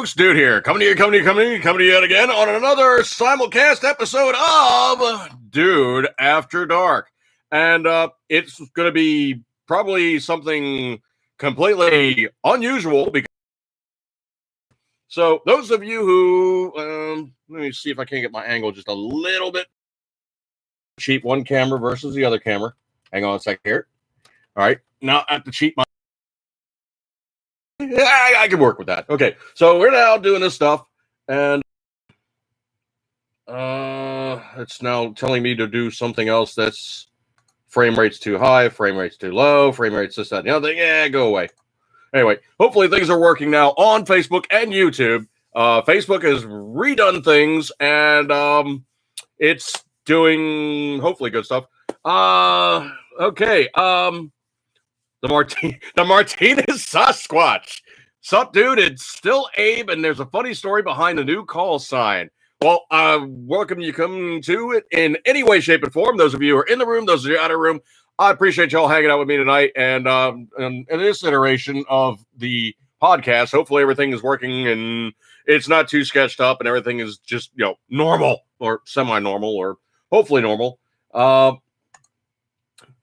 folks? Dude here, coming to you yet again on another simulcast episode of Dude After Dark. And it's going to be probably something completely unusual. So those of you who, let me see if I can get my angle just a little bit cheap. One camera versus the other camera. Hang on a sec here. All right, now I have to cheat my. Yeah, I can work with that. Okay, so we're now doing this stuff, and it's now telling me to do something else that's frame rate's too high, frame rate's too low, frame rate's this, that, and the other thing. Yeah, go away. Anyway, hopefully things are working now on Facebook and YouTube. Facebook has redone things, and it's doing hopefully good stuff. Okay. The Martinez Sasquatch. Sup, dude? It's still Abe, and there's a funny story behind the new call sign. Well, welcome you come to it in any way, shape, and form. Those of you who are in the room, those of you out of the room, I appreciate y'all hanging out with me tonight. And in this iteration of the podcast, hopefully everything is working and it's not too sketched up and everything is just, normal or semi-normal or hopefully normal.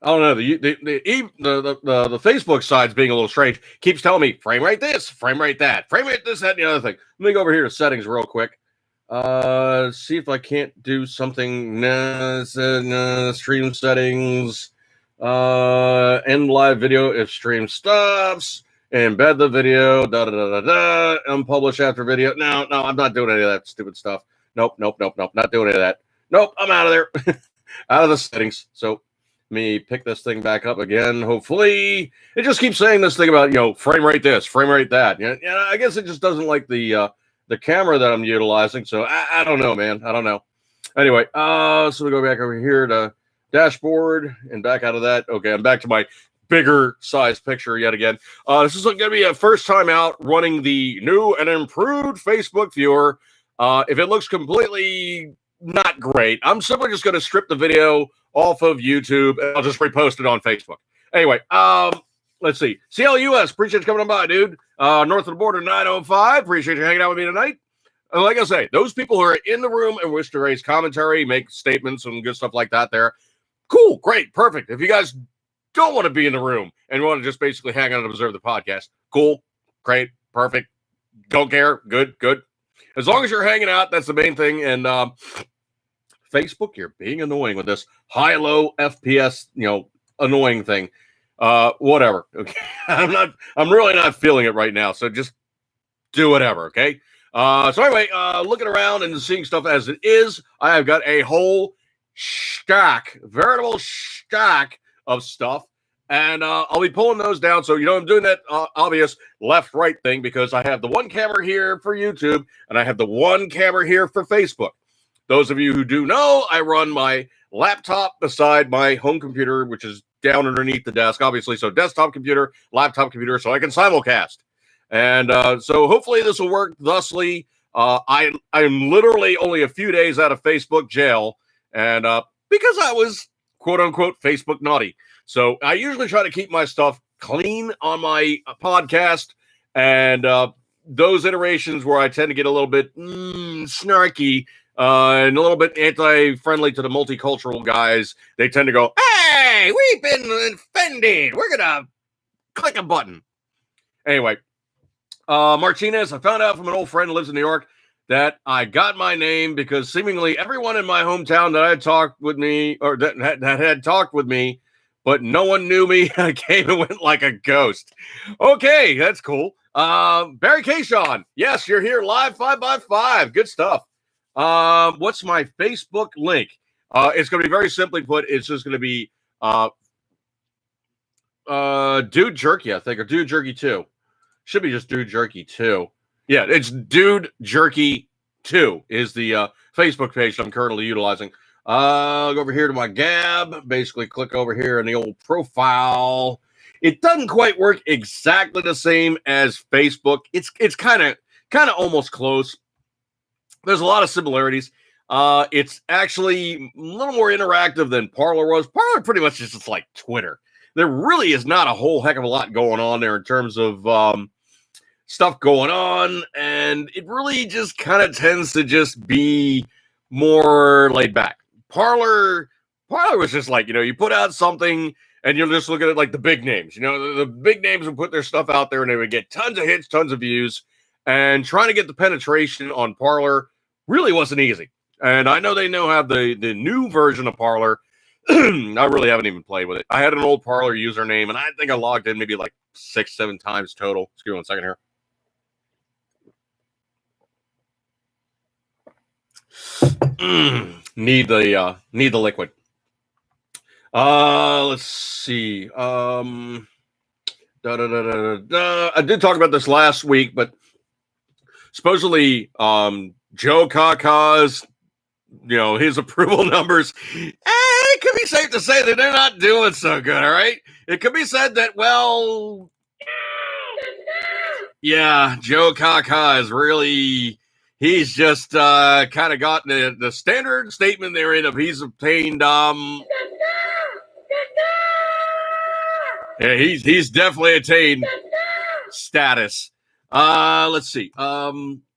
I don't know. The Facebook side's being a little strange. Keeps telling me frame rate this, frame rate that, frame rate this, that, and the other thing. Let me go over here to settings real quick. See if I can't do something. Stream settings. End live video if stream stops. Embed the video. Unpublish after video. No, I'm not doing any of that stupid stuff. Nope. Not doing any of that. Nope, I'm out of there. Out of the settings. So me pick this thing back up again. Hopefully, it just keeps saying this thing about frame rate this, frame rate that. I guess it just doesn't like the camera that I'm utilizing. So I don't know, man. I don't know. Anyway, so we go back over here to dashboard and back out of that. Okay, I'm back to my bigger size picture yet again. This is going to be a first time out running the new and improved Facebook viewer. If it looks completely not great, I'm simply just going to strip the video off of YouTube, and I'll just repost it on Facebook. Anyway, let's see. CLUS, appreciate you coming on by, dude. North of the border, 905. Appreciate you hanging out with me tonight. And like I say, those people who are in the room and wish to raise commentary, make statements and good stuff like that there, cool, great, perfect. If you guys don't want to be in the room and want to just basically hang out and observe the podcast, cool, great, perfect. Don't care, good. As long as you're hanging out, that's the main thing. And Facebook, you're being annoying with this high-low FPS, annoying thing. Whatever. Okay. I'm really not feeling it right now. So just do whatever. Okay. So anyway, looking around and seeing stuff as it is, I have got a whole veritable stack of stuff. And I'll be pulling those down. So, I'm doing that obvious left-right thing because I have the one camera here for YouTube and I have the one camera here for Facebook. Those of you who do know, I run my laptop beside my home computer, which is down underneath the desk, obviously. So desktop computer, laptop computer, so I can simulcast. And so hopefully this will work thusly. I'm literally only a few days out of Facebook jail. And because I was, quote unquote, Facebook naughty. So I usually try to keep my stuff clean on my podcast. And those iterations where I tend to get a little bit snarky, and a little bit anti-friendly to the multicultural guys, they tend to go, hey, we've been offended. We're going to click a button. Anyway, Martinez, I found out from an old friend who lives in New York that I got my name because seemingly everyone in my hometown that had talked with me, or that had talked with me, but no one knew me. I came and went like a ghost. Okay, that's cool. Barry Kayshawn, yes, you're here live 5x5. Good stuff. What's my Facebook link? It's going to be very simply put. It's just going to be Dude Jerky, I think, or Dude Jerky 2. Should be just Dude Jerky 2. Yeah, it's Dude Jerky 2 is the Facebook page I'm currently utilizing. I'll go over here to my Gab. Basically, click over here in the old profile. It doesn't quite work exactly the same as Facebook. It's kind of almost close. There's a lot of similarities. It's actually a little more interactive than Parler was. Parler pretty much is just like Twitter. There really is not a whole heck of a lot going on there in terms of stuff going on, and it really just kind of tends to just be more laid back. Parlor was just like, you put out something and you're just looking at like the big names. The big names would put their stuff out there and they would get tons of hits, tons of views, and trying to get the penetration on Parlor really wasn't easy. And I know they now have the new version of Parlor. I really haven't even played with it. I had an old Parlor username, and I think I logged in maybe like 6-7 times total. Excuse me 1 second here. Need the liquid. Let's see. I did talk about this last week, but supposedly Joe Kaka's, his approval numbers, it could be safe to say that they're not doing so good, all right? It could be said that, well, yeah, Joe Kaka is really, he's just kind of gotten the standard statement therein of he's obtained, yeah, he's definitely attained status. Let's see. Martina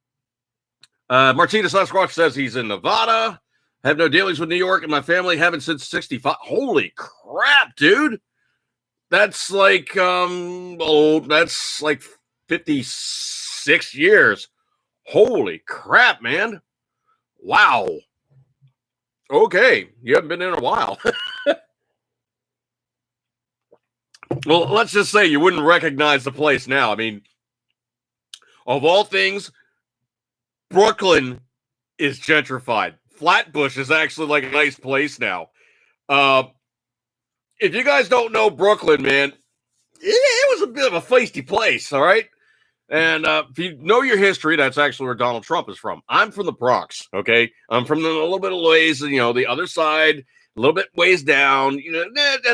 Sasquatch says he's in Nevada. Have no dealings with New York, and my family haven't since 65. Holy crap, dude. That's like, that's like 56 years. Holy crap, man. Wow. Okay. You haven't been in a while. Well, let's just say you wouldn't recognize the place now. I mean, of all things, Brooklyn is gentrified. Flatbush is actually like a nice place now. If you guys don't know Brooklyn, man, it was a bit of a feisty place, all right? And if you know your history, that's actually where Donald Trump is from. I'm from the Bronx, okay? I'm from a little bit of ways, the other side, a little bit ways down,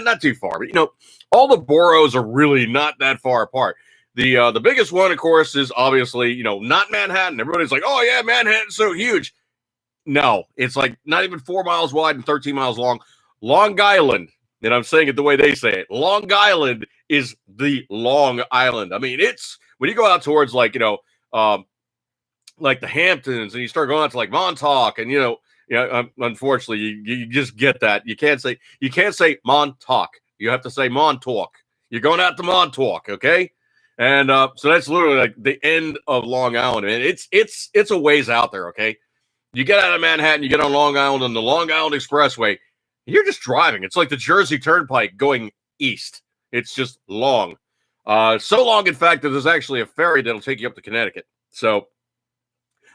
not too far. But, all the boroughs are really not that far apart. The biggest one, of course, is obviously, not Manhattan. Everybody's like, oh, yeah, Manhattan's so huge. No, it's like not even 4 miles wide and 13 miles long. Long Island, and I'm saying it the way they say it, Long Island is the Long Island. I mean, it's, when you go out towards like, like the Hamptons and you start going out to like Montauk and, unfortunately, you just get that. You can't say Montauk. You have to say Montauk. You're going out to Montauk, okay? And so that's literally like the end of Long Island. And it's a ways out there, okay? You get out of Manhattan, you get on Long Island on the Long Island Expressway, you're just driving. It's like the Jersey Turnpike going east. It's just long. So long, in fact, that there's actually a ferry that'll take you up to Connecticut. So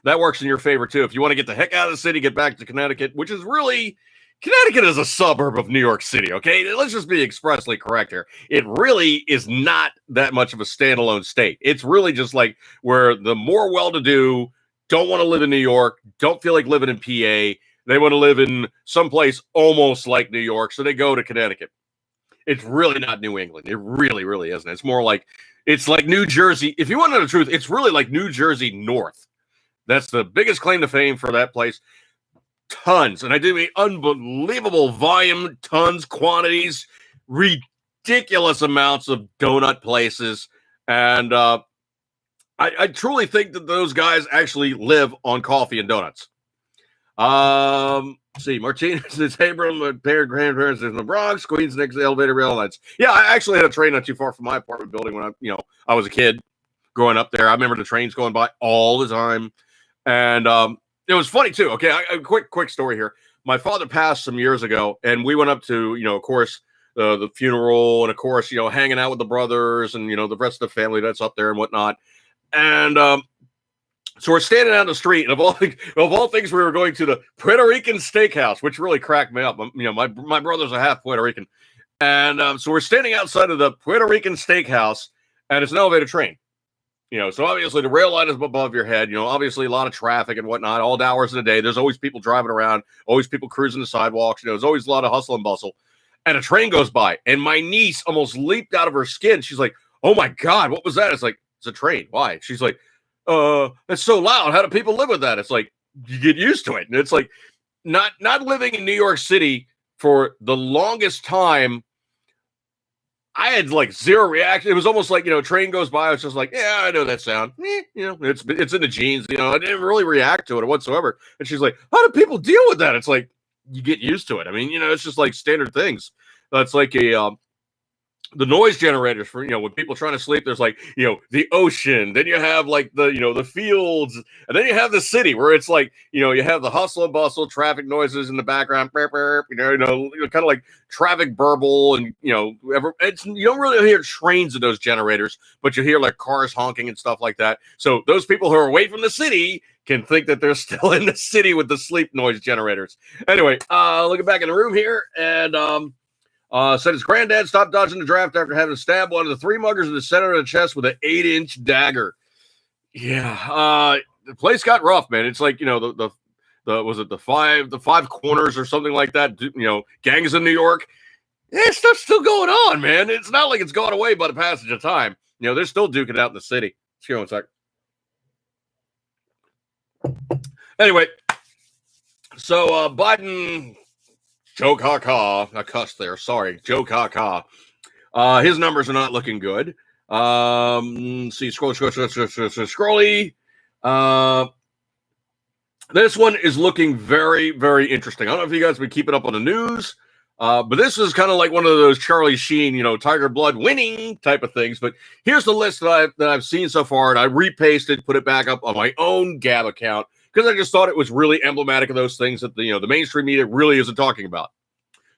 that works in your favor, too. If you want to get the heck out of the city, get back to Connecticut, which is really, Connecticut is a suburb of New York City, okay? Let's just be expressly correct here. It really is not that much of a standalone state. It's really just like where the more well-to-do don't want to live in New York, don't feel like living in PA. They want to live in someplace almost like New York, so they go to Connecticut. It's really not New England. It really, really isn't. It's more like, it's like New Jersey. If you want to know the truth, it's really like New Jersey North. That's the biggest claim to fame for that place. Tons. And I do mean unbelievable volume, tons, quantities, ridiculous amounts of donut places. And I truly think that those guys actually live on coffee and donuts. See, Martinez says, hey, bro, my grandparents in the Bronx, Queens, next elevator rail lines. Yeah, I actually had a train not too far from my apartment building when I was a kid growing up there. I remember the trains going by all the time. And it was funny, too. Okay, a quick story here. My father passed some years ago, and we went up to, of course, the funeral, and, of course, hanging out with the brothers and, the rest of the family that's up there and whatnot. And so we're standing down the street, and of all things, we were going to the Puerto Rican steakhouse, which really cracked me up. My brother's a half Puerto Rican. And so we're standing outside of the Puerto Rican steakhouse, and it's an elevated train. So obviously the rail line is above your head, obviously a lot of traffic and whatnot, all hours of the day. There's always people driving around, always people cruising the sidewalks. There's always a lot of hustle and bustle. And a train goes by, and my niece almost leaped out of her skin. She's like, oh my God, what was that? It's like, it's a train. Why? She's like, it's so loud. How do people live with that? It's like, you get used to it. And it's like, not living in New York City for the longest time, I had like zero reaction. It was almost like, train goes by. I was just like, yeah, I know that sound. It's in the genes. I didn't really react to it whatsoever. And she's like, how do people deal with that? It's like, you get used to it. I mean, it's just like standard things. It's like the noise generators for when people trying to sleep. There's like the ocean, then you have like the fields, and then you have the city where it's like you have the hustle and bustle, traffic noises in the background, kind of like traffic burble, and you don't really hear trains in those generators, but you hear like cars honking and stuff like that. So those people who are away from the city can think that they're still in the city with the sleep noise generators. Anyway, looking back in the room here, and said his granddad stopped dodging the draft after having to stab one of the three muggers in the center of the chest with an 8-inch dagger. Yeah, the place got rough, man. It's like the was it the five corners or something like that? Gangs in New York. Yeah, stuff's still going on, man. It's not like it's gone away by the passage of time. They're still duking out in the city. Let's go one sec. Anyway, so Biden. Joke ha I cussed there. Sorry. Joke ha. His numbers are not looking good. See, scrolly. This one is looking very, very interesting. I don't know if you guys have been keeping up on the news, but this is kind of like one of those Charlie Sheen, Tiger Blood winning type of things. But here's the list that I've seen so far, and I repasted, put it back up on my own Gab account, because I just thought it was really emblematic of those things that the mainstream media really isn't talking about.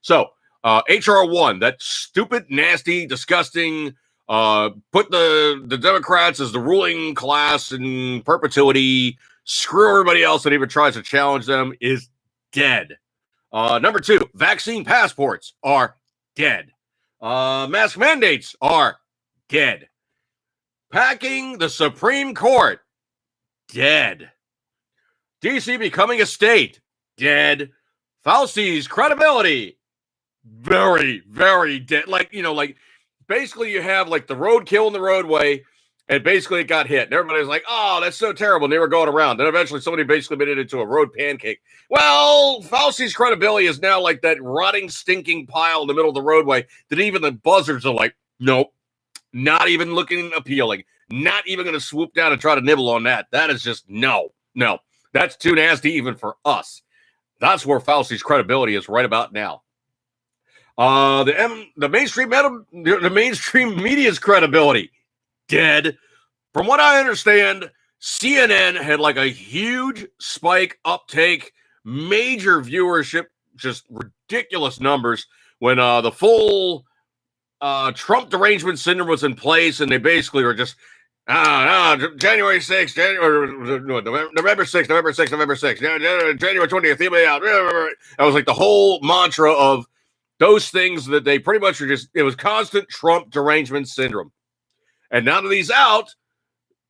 So, HR 1, that stupid, nasty, disgusting, put the Democrats as the ruling class in perpetuity, screw everybody else that even tries to challenge them, is dead. Number 2, vaccine passports are dead. Mask mandates are dead. Packing the Supreme Court, dead. DC becoming a state, dead. Fauci's credibility, very, very dead. Like basically you have like the roadkill in the roadway, and basically it got hit. And everybody's like, oh, that's so terrible. And they were going around. Then eventually somebody basically made it into a road pancake. Well, Fauci's credibility is now like that rotting, stinking pile in the middle of the roadway that even the buzzards are like, nope, not even looking appealing. Not even going to swoop down and try to nibble on that. That is just no. That's too nasty even for us. That's where Fauci's credibility is right about now. The mainstream media's credibility, dead. From what I understand, CNN had like a huge spike uptake, major viewership, just ridiculous numbers when the full Trump derangement syndrome was in place, and they basically were just January 6th, November 6th, January 20th, that was like the whole mantra of those things that they pretty much are just, it was constant Trump derangement syndrome. And now that he's out,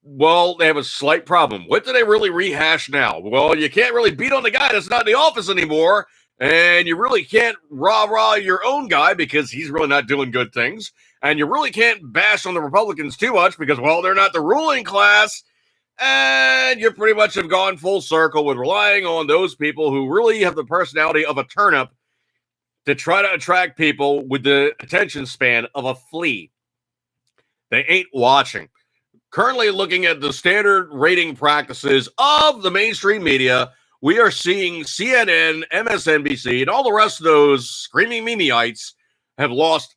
well, they have a slight problem. What do they really rehash now? Well, you can't really beat on the guy that's not in the office anymore, and you really can't rah-rah your own guy because he's really not doing good things. And you really can't bash on the Republicans too much because, well, they're not the ruling class. And you pretty much have gone full circle with relying on those people who really have the personality of a turnip to try to attract people with the attention span of a flea. They ain't watching. Currently looking at the standard rating practices of the mainstream media, we are seeing CNN, MSNBC, and all the rest of those screaming memeites have lost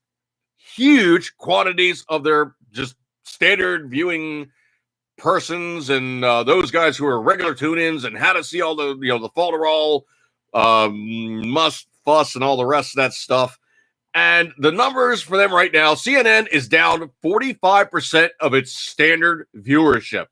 huge quantities of their just standard viewing persons, and those guys who are regular tune-ins and how to see all the the falderall, must fuss and all the rest of that stuff. And the numbers for them right now, CNN is down 45% of its standard viewership.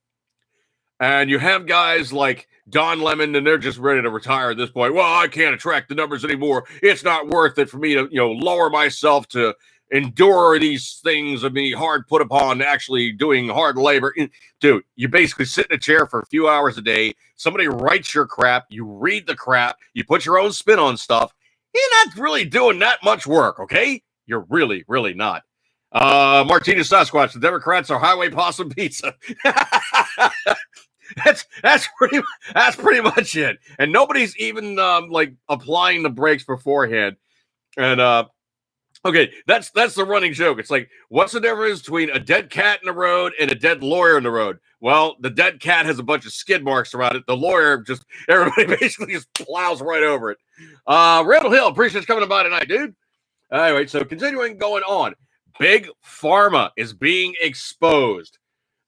And you have guys like Don Lemon, and they're just ready to retire at this point. Well, I can't attract the numbers anymore. It's not worth it for me to, lower myself to endure these things of being hard put upon actually doing hard labor. Dude, you basically sit in a chair for a few hours a day. Somebody writes your crap. You read the crap. You put your own spin on stuff. You're not really doing that much work, okay? You're really, really not. Martina Sasquatch, the Democrats are highway possum pizza. That's pretty much it. And nobody's even like applying the brakes beforehand. And Okay, that's the running joke. It's like, what's the difference between a dead cat in the road and a dead lawyer in the road? Well, the dead cat has a bunch of skid marks around it. The lawyer just everybody basically just plows right over it. Randall Hill, appreciate you coming by tonight, dude. Anyway, so continuing going on, Big Pharma is being exposed.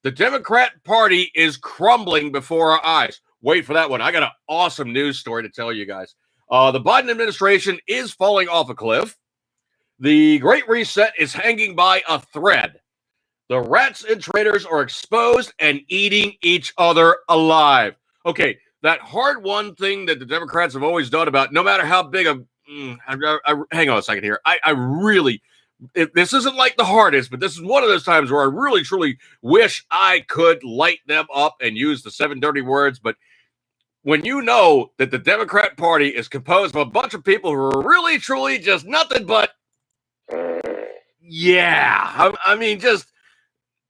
The Democrat Party is crumbling before our eyes. Wait for that one. I got an awesome news story to tell you guys. The Biden administration is falling off a cliff. The Great Reset is hanging by a thread. The rats and traitors are exposed and eating each other alive. Okay, that hard one thing that the Democrats have always done about no matter how big a hang on a second here. I really, this isn't like the hardest, but this is one of those times where I really, truly wish I could light them up and use the 7 dirty words. But when you know that the Democrat Party is composed of a bunch of people who are really, truly just nothing but, yeah, I mean, just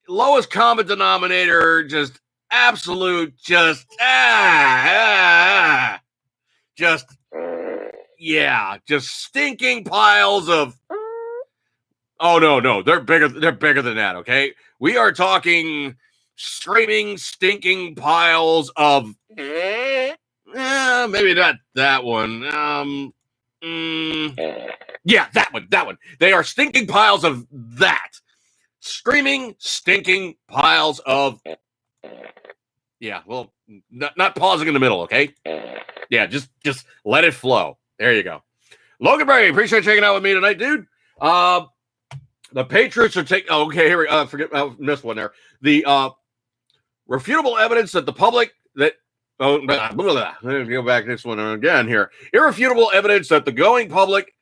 lowest common denominator, just absolute, just stinking piles of. Oh no, they're bigger than that. Okay, we are talking screaming, stinking piles of. Maybe not that one. Yeah, that one. They are stinking piles of that. Screaming, stinking piles of. Yeah, well, not pausing in the middle, okay? Yeah, just let it flow. There you go. Logan Berry, appreciate you hanging out with me tonight, dude. The Patriots are taking. Oh, okay, here we forget. I missed one there. The refutable evidence that the public that. Oh, blah, blah, blah. Let me go back to this one again here. Irrefutable evidence that the going public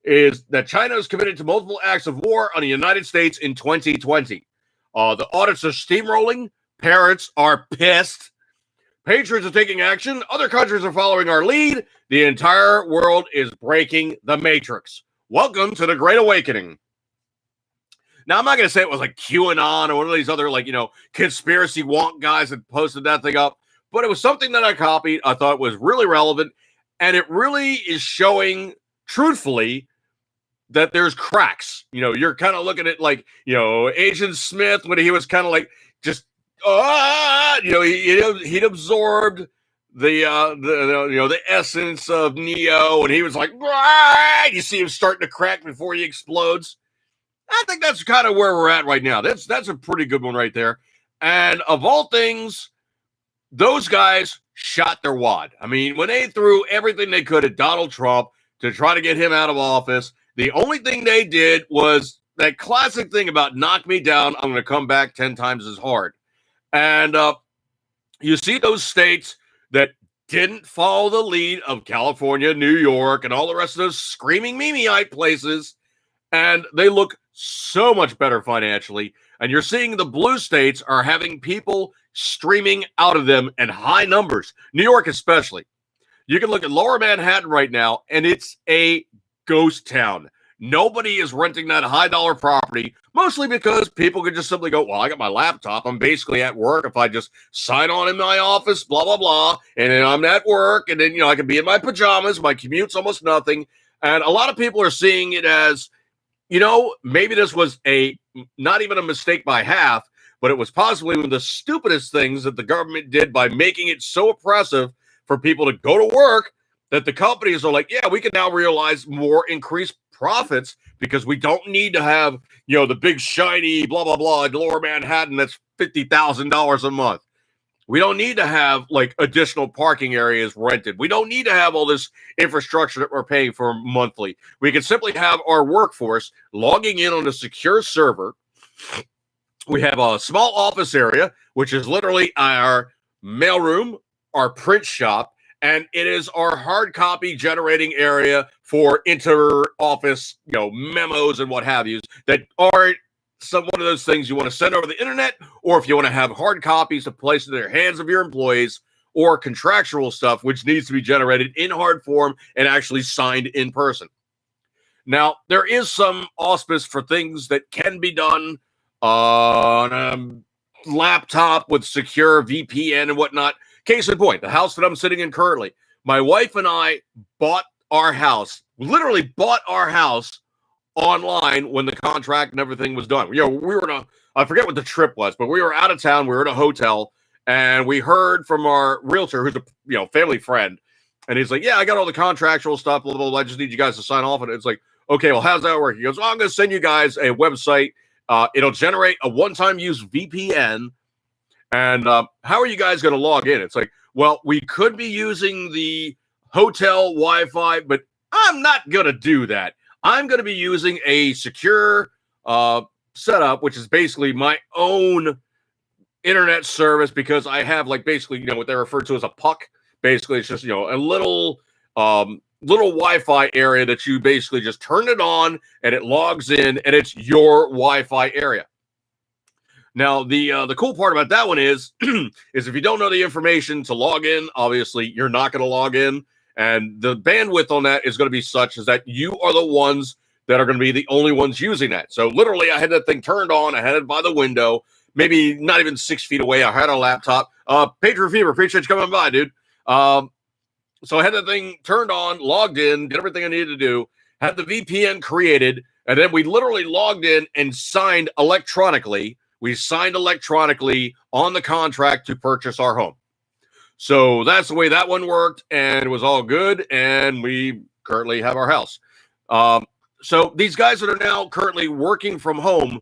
is that China is committed to multiple acts of war on the United States in 2020. The audits are steamrolling. Parents are pissed. Patriots are taking action. Other countries are following our lead. The entire world is breaking the matrix. Welcome to the Great Awakening. Now, I'm not going to say it was like QAnon or one of these other, conspiracy wonk guys that posted that thing up, but it was something that I copied. I thought was really relevant, and it really is showing, truthfully, that there's cracks. You're kind of looking at Agent Smith when he was kind of like just, he'd absorbed the essence of Neo, and he was like, you see him starting to crack before he explodes. I think that's kind of where we're at right now. That's a pretty good one right there. And of all things, those guys shot their wad. I mean, when they threw everything they could at Donald Trump to try to get him out of office, the only thing they did was that classic thing about knock me down, I'm going to come back 10 times as hard. And you see those states that didn't follow the lead of California, New York, and all the rest of those screaming Mimiite places, and they look so much better financially. And you're seeing the blue states are having people streaming out of them in high numbers. New York especially. You can look at Lower Manhattan right now, and it's a ghost town. Nobody is renting that high-dollar property, mostly because people can just simply go, well, I got my laptop. I'm basically at work. If I just sign on in my office, blah, blah, blah, and then I'm at work, and then, I can be in my pajamas. My commute's almost nothing. And a lot of people are seeing it as, maybe this was not even a mistake by half, but it was possibly one of the stupidest things that the government did by making it so oppressive for people to go to work that the companies are like, yeah, we can now realize more increased profits because we don't need to have, the big shiny blah, blah, blah in Lower Manhattan that's $50,000 a month. We don't need to have additional parking areas rented. We don't need to have all this infrastructure that we're paying for monthly. We can simply have our workforce logging in on a secure server. We have a small office area, which is literally our mailroom, our print shop, and it is our hard copy generating area for inter-office, memos and what have you that aren't one of those things you want to send over the internet, or if you want to have hard copies to place in the hands of your employees, or contractual stuff, which needs to be generated in hard form and actually signed in person. Now, there is some auspice for things that can be done on a laptop with secure VPN and whatnot. Case in point, the house that I'm sitting in currently, my wife and I literally bought our house online when the contract and everything was done. We were in I forget what the trip was, but we were out of town. We were in a hotel, and we heard from our realtor, who's a family friend, and he's like, "Yeah, I got all the contractual stuff. Blah, blah, blah. I just need you guys to sign off." And it's like, "Okay, well, how's that work?" He goes, "I'm going to send you guys a website. It'll generate a one-time use VPN. And how are you guys going to log in?" It's like, "Well, we could be using the hotel Wi-Fi, but I'm not going to do that. I'm going to be using a secure setup, which is basically my own internet service, because I have basically what they refer to as a puck. Basically, it's just a little Wi-Fi area that you basically just turn it on and it logs in, and it's your Wi-Fi area." Now, the cool part about that one is if you don't know the information to log in, obviously you're not going to log in, and the bandwidth on that is going to be such as that you are the ones that are going to be the only ones using that. So literally, I had that thing turned on. I had it by the window, maybe not even 6 feet away. I had a laptop. Patriot Fever, appreciate you coming by, dude. So I had that thing turned on, logged in, did everything I needed to do, had the VPN created, and then we literally logged in and signed electronically. We signed electronically on the contract to purchase our home. So that's the way that one worked, and it was all good, and we currently have our house. So these guys that are now currently working from home,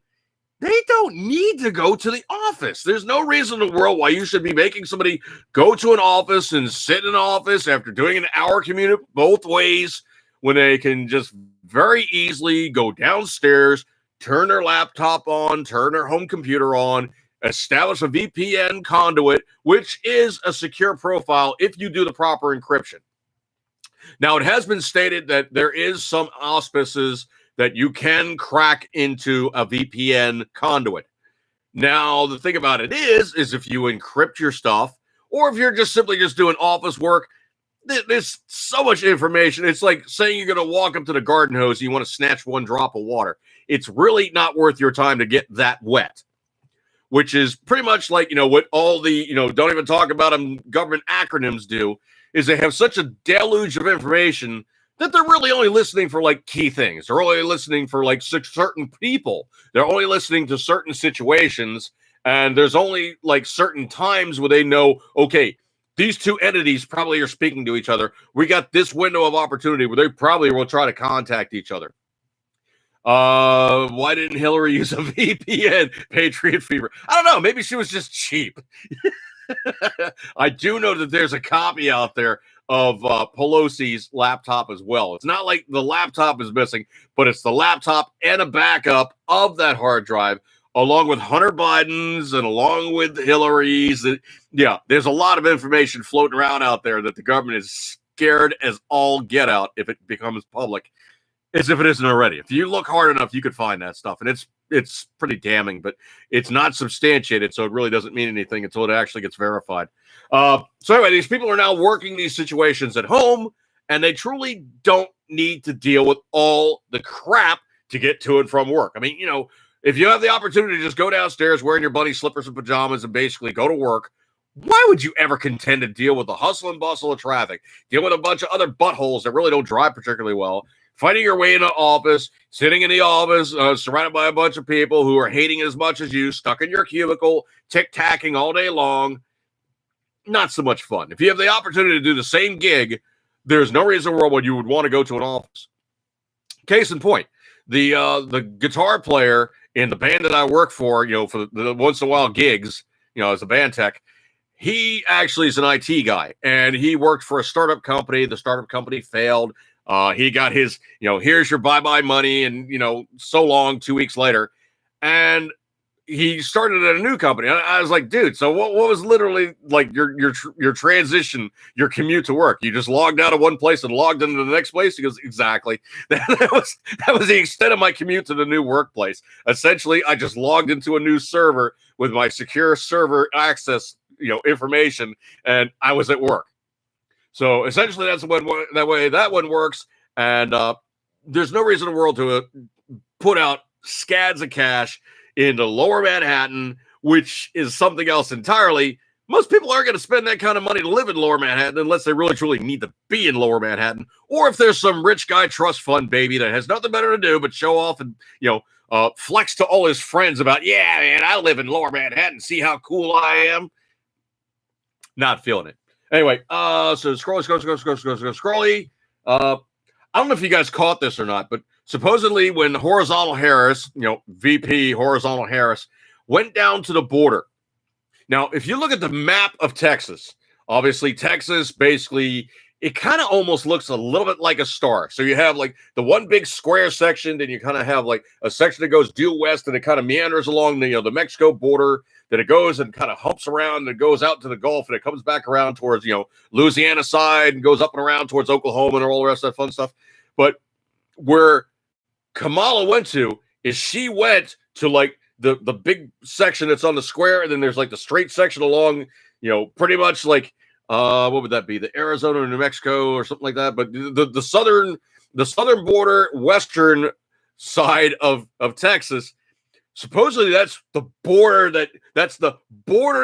they don't need to go to the office. There's no reason in the world why you should be making somebody go to an office and sit in an office after doing an hour commute both ways, when they can just very easily go downstairs, turn their laptop on, turn their home computer on, establish a VPN conduit, which is a secure profile if you do the proper encryption. Now, it has been stated that there is some auspices that you can crack into a VPN conduit. Now, the thing about it is if you encrypt your stuff, or if you're just simply just doing office work, there's so much information. It's like saying you're going to walk up to the garden hose and you want to snatch one drop of water. It's really not worth your time to get that wet, which is pretty much like, what all the, don't even talk about them government acronyms do, is they have such a deluge of information that they're really only listening for key things. They're only listening for certain people. They're only listening to certain situations. And there's only certain times where they know, okay, these two entities probably are speaking to each other. We got this window of opportunity where they probably will try to contact each other. Why didn't Hillary use a VPN? Patriot Fever. I don't know. Maybe she was just cheap. I do know that there's a copy out there of Pelosi's laptop as well. It's not like the laptop is missing, but it's the laptop and a backup of that hard drive, along with Hunter Biden's and along with Hillary's. Yeah, there's a lot of information floating around out there that the government is scared as all get out if it becomes public, as if it isn't already. If you look hard enough, you could find that stuff, and it's pretty damning, but it's not substantiated, so it really doesn't mean anything until it actually gets verified. So anyway, these people are now working these situations at home, and they truly don't need to deal with all the crap to get to and from work. I mean, if you have the opportunity to just go downstairs wearing your buddy slippers and pajamas and basically go to work, why would you ever contend to deal with the hustle and bustle of traffic, deal with a bunch of other buttholes that really don't drive particularly well, fighting your way into office, sitting in the office, surrounded by a bunch of people who are hating as much as you, stuck in your cubicle, tic-tacking all day long? Not so much fun. If you have the opportunity to do the same gig, there's no reason in the world why you would want to go to an office. Case in point, the guitar player in the band that I work for, for the once in a while gigs, as a band tech, he actually is an IT guy, and he worked for a startup company. The startup company failed. He got his, here's your bye-bye money, and, so long, 2 weeks later. And he started at a new company. I was like, dude, so what was literally your transition, your commute to work? You just logged out of one place and logged into the next place? He goes, exactly. That was the extent of my commute to the new workplace. Essentially, I just logged into a new server with my secure server access, information, and I was at work. So essentially, that's that way that one works. And there's no reason in the world to put out scads of cash into Lower Manhattan, which is something else entirely. Most people aren't going to spend that kind of money to live in Lower Manhattan unless they really truly need to be in Lower Manhattan, or if there's some rich guy trust fund baby that has nothing better to do but show off and flex to all his friends about, yeah, man, I live in Lower Manhattan. See how cool I am. Not feeling it. Anyway, so scrolly. I don't know if you guys caught this or not, but supposedly when Horizontal Harris, VP Horizontal Harris, went down to the border. Now, if you look at the map of Texas, obviously Texas basically, it kind of almost looks a little bit like a star. So you have like the one big square section, then you kind of have like a section that goes due west and it kind of meanders along the Mexico border. Then it goes and kind of humps around and it goes out to the Gulf and it comes back around towards, Louisiana side and goes up and around towards Oklahoma and all the rest of that fun stuff. But where Kamala went to is she went to like the big section that's on the square, and then there's like the straight section along, pretty much like what would that be? The Arizona, New Mexico, or something like that. But the southern border, western side of Texas. Supposedly that's the border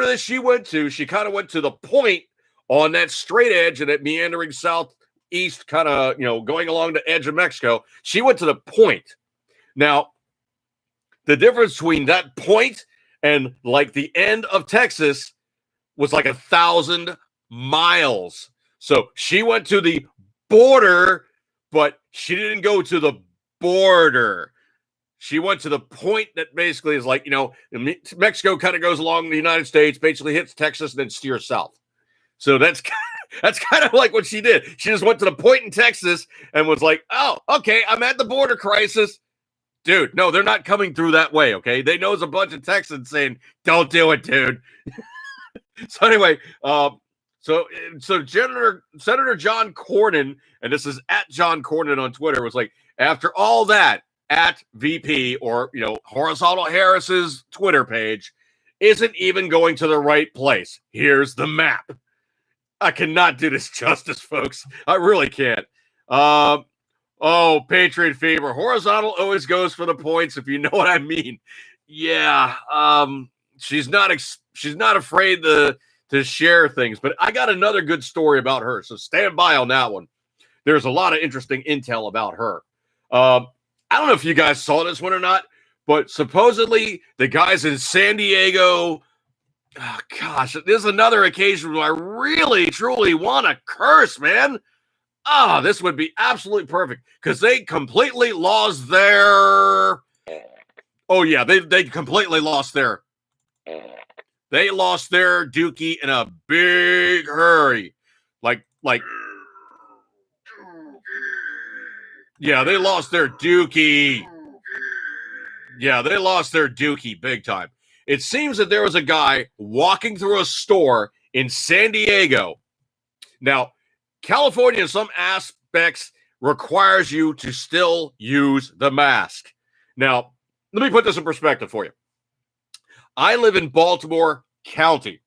that she went to. She kind of went to the point on that straight edge and that meandering southeast, kind of going along the edge of Mexico. She went to the point. Now, the difference between that point and like the end of Texas was like 1,000 miles. So she went to the border, but she didn't go to the border. She went to the point that basically is like, Mexico kind of goes along the United States, basically hits Texas, and then steers south. So that's kind of like what she did. She just went to the point in Texas and was like, oh, okay, I'm at the border crisis. Dude, no, they're not coming through that way, okay? They know there's a bunch of Texans saying, don't do it, dude. So anyway, so Senator John Cornyn, and this is at John Cornyn on Twitter, was like, after all that, at VP or, Horizontal Harris's Twitter page isn't even going to the right place. Here's the map. I cannot do this justice, folks. I really can't. Oh, Patriot Fever. Horizontal always goes for the points, if you know what I mean. Yeah. She's not afraid to share things, but I got another good story about her. So stand by on that one. There's a lot of interesting intel about her. I don't know if you guys saw this one or not, but supposedly the guys in San Diego, oh gosh, this is another occasion where I really, truly want to curse, man. This would be absolutely perfect because they completely lost their. Oh yeah, they completely lost their. They lost their Dookie in a big hurry, like. Yeah, they lost their Dookie. Yeah, they lost their Dookie big time. It seems that there was a guy walking through a store in San Diego. Now, California, in some aspects, requires you to still use the mask. Now, let me put this in perspective for you. I live in Baltimore County.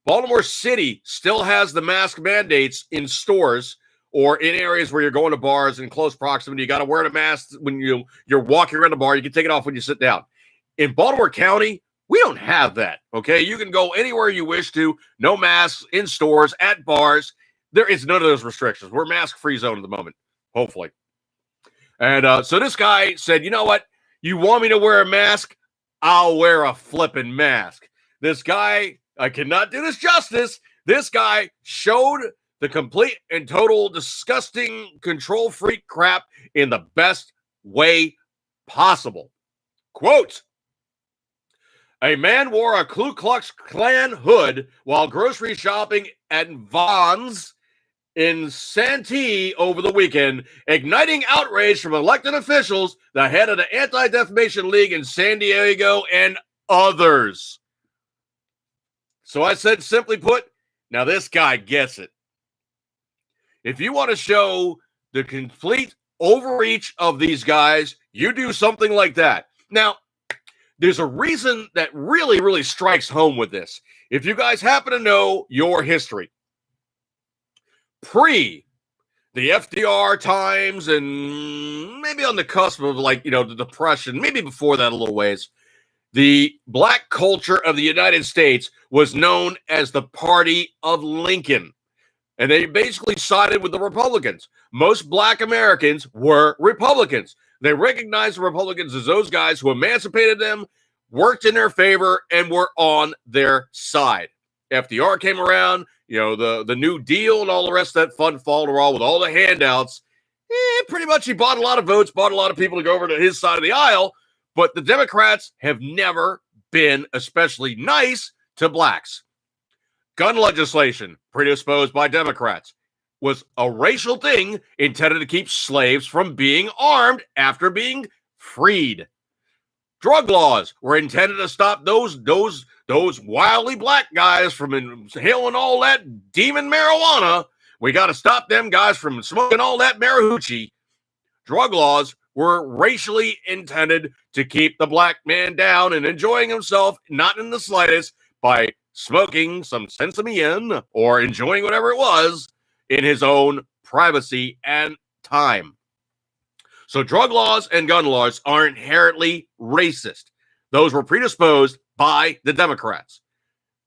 Baltimore City still has the mask mandates in stores or in areas where you're going to bars in close proximity. You got to wear the mask when you're walking around the bar. You can take it off when you sit down. In Baltimore County, we don't have that, okay? You can go anywhere you wish to. No masks in stores, at bars. There is none of those restrictions. We're mask-free zone at the moment, hopefully. And so this guy said, you know what? You want me to wear a mask? I'll wear a flipping mask. This guy, I cannot do this justice. This guy showed the complete and total disgusting control freak crap in the best way possible. Quote, a man wore a Ku Klux Klan hood while grocery shopping at Vons in Santee over the weekend, igniting outrage from elected officials, the head of the Anti-Defamation League in San Diego, and others. So I said, simply put, now this guy gets it. If you want to show the complete overreach of these guys, you do something like that. Now, there's a reason that really, really strikes home with this. If you guys happen to know your history, pre the FDR times and maybe on the cusp of the Depression, maybe before that a little ways, The black culture of the United States was known as the Party of Lincoln. And they basically sided with the Republicans. Most black Americans were Republicans. They recognized the Republicans as those guys who emancipated them, worked in their favor, and were on their side. FDR came around, the New Deal and all the rest of that fun folderol with all the handouts. Pretty much he bought a lot of votes, bought a lot of people to go over to his side of the aisle. But the Democrats have never been especially nice to blacks. Gun legislation, predisposed by Democrats, was a racial thing intended to keep slaves from being armed after being freed. Drug laws were intended to stop those wildly black guys from inhaling all that demon marijuana. We got to stop them guys from smoking all that marijuana. Drug laws were racially intended to keep the black man down and enjoying himself, not in the slightest, by smoking some sesame in or enjoying whatever it was in his own privacy and time. So drug laws and gun laws are inherently racist. Those were predisposed by the Democrats.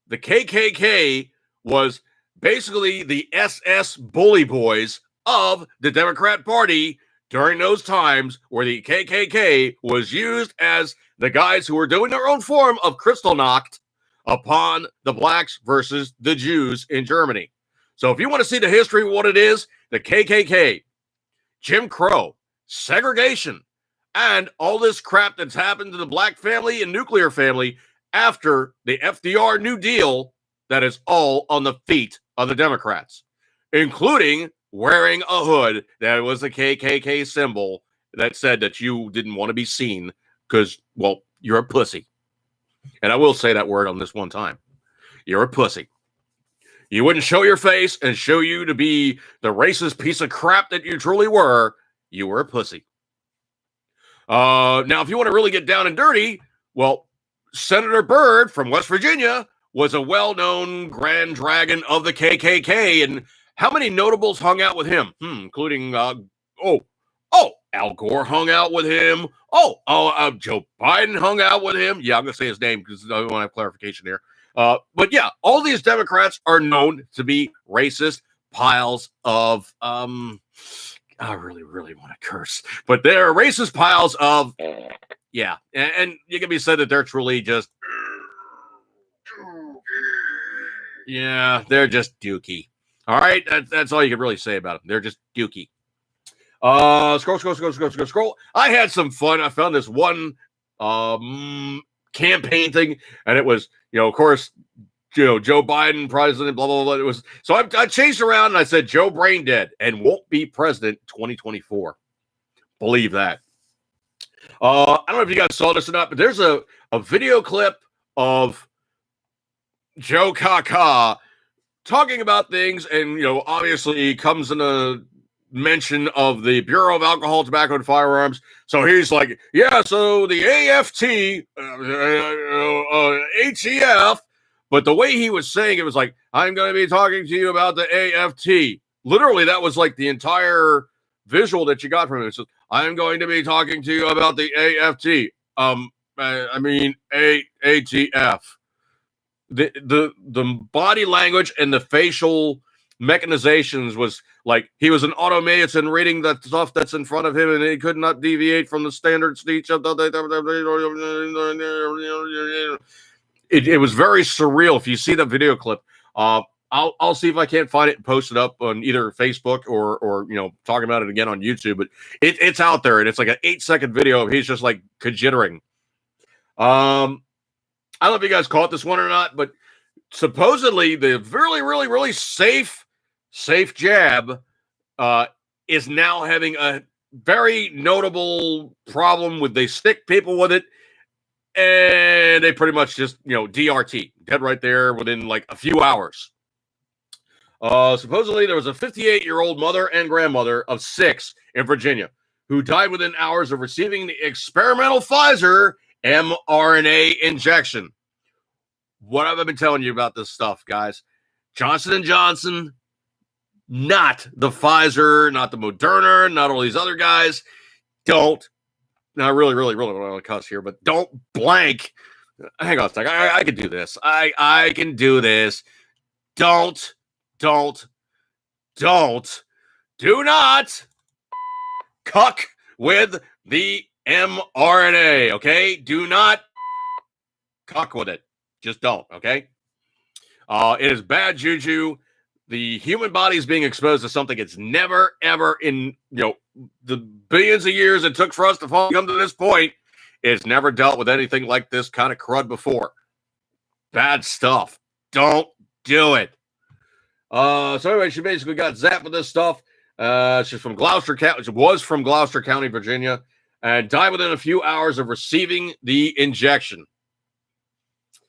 The KKK was basically the SS bully boys of the Democrat Party during those times where the KKK was used as the guys who were doing their own form of Kristallnacht upon the blacks versus the Jews in Germany. So if you want to see the history of what it is, the KKK, Jim Crow, segregation, and all this crap that's happened to the black family and nuclear family after the FDR New Deal, that is all on the feet of the Democrats, including wearing a hood that was a KKK symbol that said that you didn't want to be seen because, well, you're a pussy. And I will say that word on this one time. You're a pussy. You wouldn't show your face and show you to be the racist piece of crap that you truly were. You were a pussy. Now, if you want to really get down and dirty, well, Senator Byrd from West Virginia was a well-known grand dragon of the KKK. And how many notables hung out with him? Including, Al Gore hung out with him. Joe Biden hung out with him. Yeah, I'm going to say his name because I want to have clarification here. But yeah, all these Democrats are known to be racist piles of, I really, really want to curse, but they're racist piles of, yeah. And you can be said that they're truly just, yeah, they're just dookie. All right. That's all you can really say about them. They're just dookie. Scroll. I had some fun. I found this one campaign thing, and it was, of course, Joe Biden, president, blah, blah, blah. It was, so I changed around and I said, Joe brain dead and won't be president 2024. Believe that. I don't know if you guys saw this or not, but there's a video clip of Joe Kaka talking about things, and, obviously comes in a mention of the Bureau of Alcohol, Tobacco, and Firearms. So he's like, yeah, so the AFT, ATF, but the way he was saying it was like, I'm going to be talking to you about the AFT. Literally, that was like the entire visual that you got from it. So I'm going to be talking to you about the AFT. ATF. The body language and the facial mechanizations was like he was an automaton reading the stuff that's in front of him, and he could not deviate from the standard speech of the. It was very surreal. If you see the video clip, I'll see if I can't find it and post it up on either Facebook or talking about it again on YouTube. But it's out there, and it's like an 8-second video of he's just like jittering. I don't know if you guys caught this one or not, but supposedly the really, really, really safe jab is now having a very notable problem with they stick people with it, and they pretty much just, DRT, dead right there within like a few hours. Supposedly there was a 58-year-old mother and grandmother of 6 in Virginia who died within hours of receiving the experimental Pfizer mRNA injection. What have I been telling you about this stuff, guys? Johnson & Johnson, not the Pfizer, not the Moderna, not all these other guys. Don't, now I really, really, really want to cuss here, but don't blank hang on a second. I can do this. I can do this. Don't, do not cuck with the mRNA, okay? Do not cuck with it. Just don't, okay? It is bad juju. The human body is being exposed to something it's never, ever in, the billions of years it took for us to come to this point. It's never dealt with anything like this kind of crud before. Bad stuff. Don't do it. So anyway, she basically got zapped with this stuff. She's from Gloucester County. She was from Gloucester County, Virginia, and died within a few hours of receiving the injection.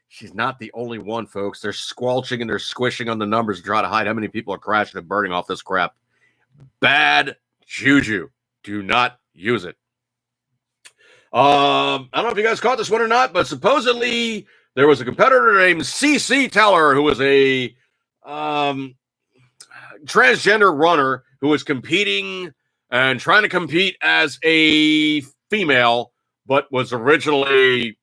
She's not the only one, folks. They're squelching and they're squishing on the numbers to try to hide how many people are crashing and burning off this crap. Bad juju. Do not use it. I don't know if you guys caught this one or not, but supposedly there was a competitor named CC Teller who was a transgender runner who was competing and trying to compete as a female, but was originally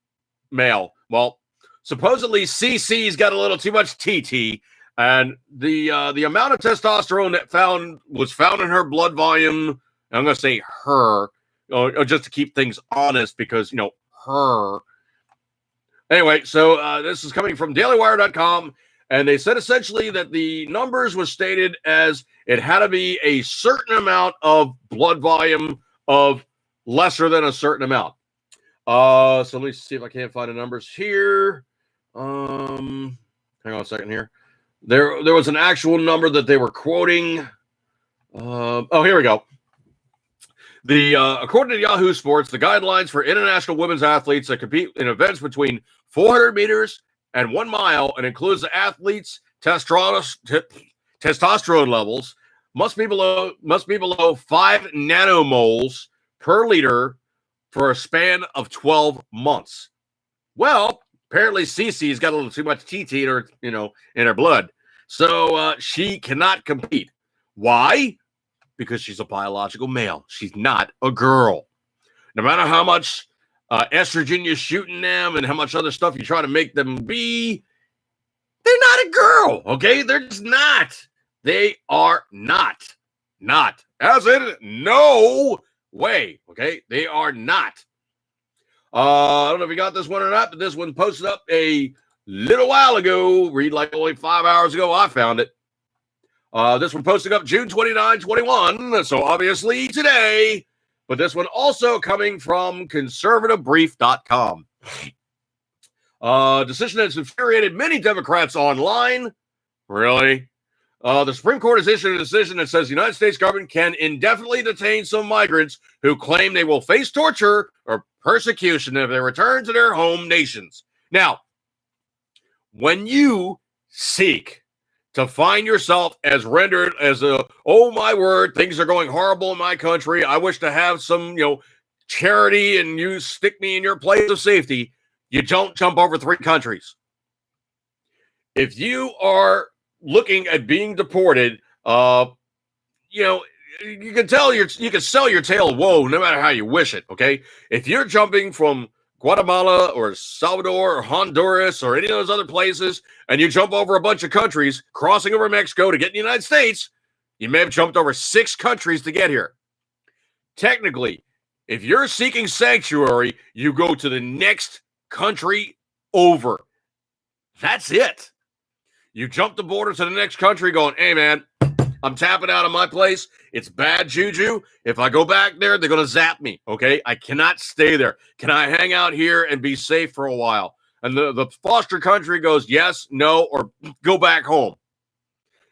male. Well, supposedly CC's got a little too much TT, and the amount of testosterone that was found in her blood volume. I'm going to say her, just to keep things honest, because her. Anyway, so this is coming from DailyWire.com. And they said essentially that the numbers was stated as it had to be a certain amount of blood volume of lesser than a certain amount. So let me see if I can't find the numbers here. Hang on a second here. There was an actual number that they were quoting. Here we go. According to Yahoo Sports, the guidelines for international women's athletes that compete in events between 400 meters and 1 mile, and includes the athletes' testosterone levels must be below 5 nanomoles per liter for a span of 12 months. Well, apparently Cece's got a little too much TT in her, in her blood, so she cannot compete. Why? Because she's a biological male. She's not a girl. No matter how much estrogen you're shooting them and how much other stuff you try to make them be, they're not a girl, okay? They're just not. They are not. Not. As in, no way, okay? They are not. I don't know if you got this one or not, but this one posted up a little while ago. Read like only 5 hours ago. I found it. This one posted up June 29, 21. So obviously today. But this one also coming from conservativebrief.com. Decision that's infuriated many Democrats online. Really? The Supreme Court has issued a decision that says the United States government can indefinitely detain some migrants who claim they will face torture or persecution if they return to their home nations. Now, when you seek to find yourself as rendered as oh my word, things are going horrible in my country, I wish to have some, charity and you stick me in your place of safety, you don't jump over 3 countries. If you are looking at being deported, you can sell your tail of woe no matter how you wish it, okay? If you're jumping from Guatemala or Salvador or Honduras or any of those other places, and you jump over a bunch of countries, crossing over Mexico to get in the United States, you may have jumped over 6 countries to get here. Technically, if you're seeking sanctuary, you go to the next country over. That's it. You jump the border to the next country going, hey, man, I'm tapping out of my place. It's bad juju. If I go back there, they're going to zap me, okay? I cannot stay there. Can I hang out here and be safe for a while? And the foster country goes yes, no, or go back home.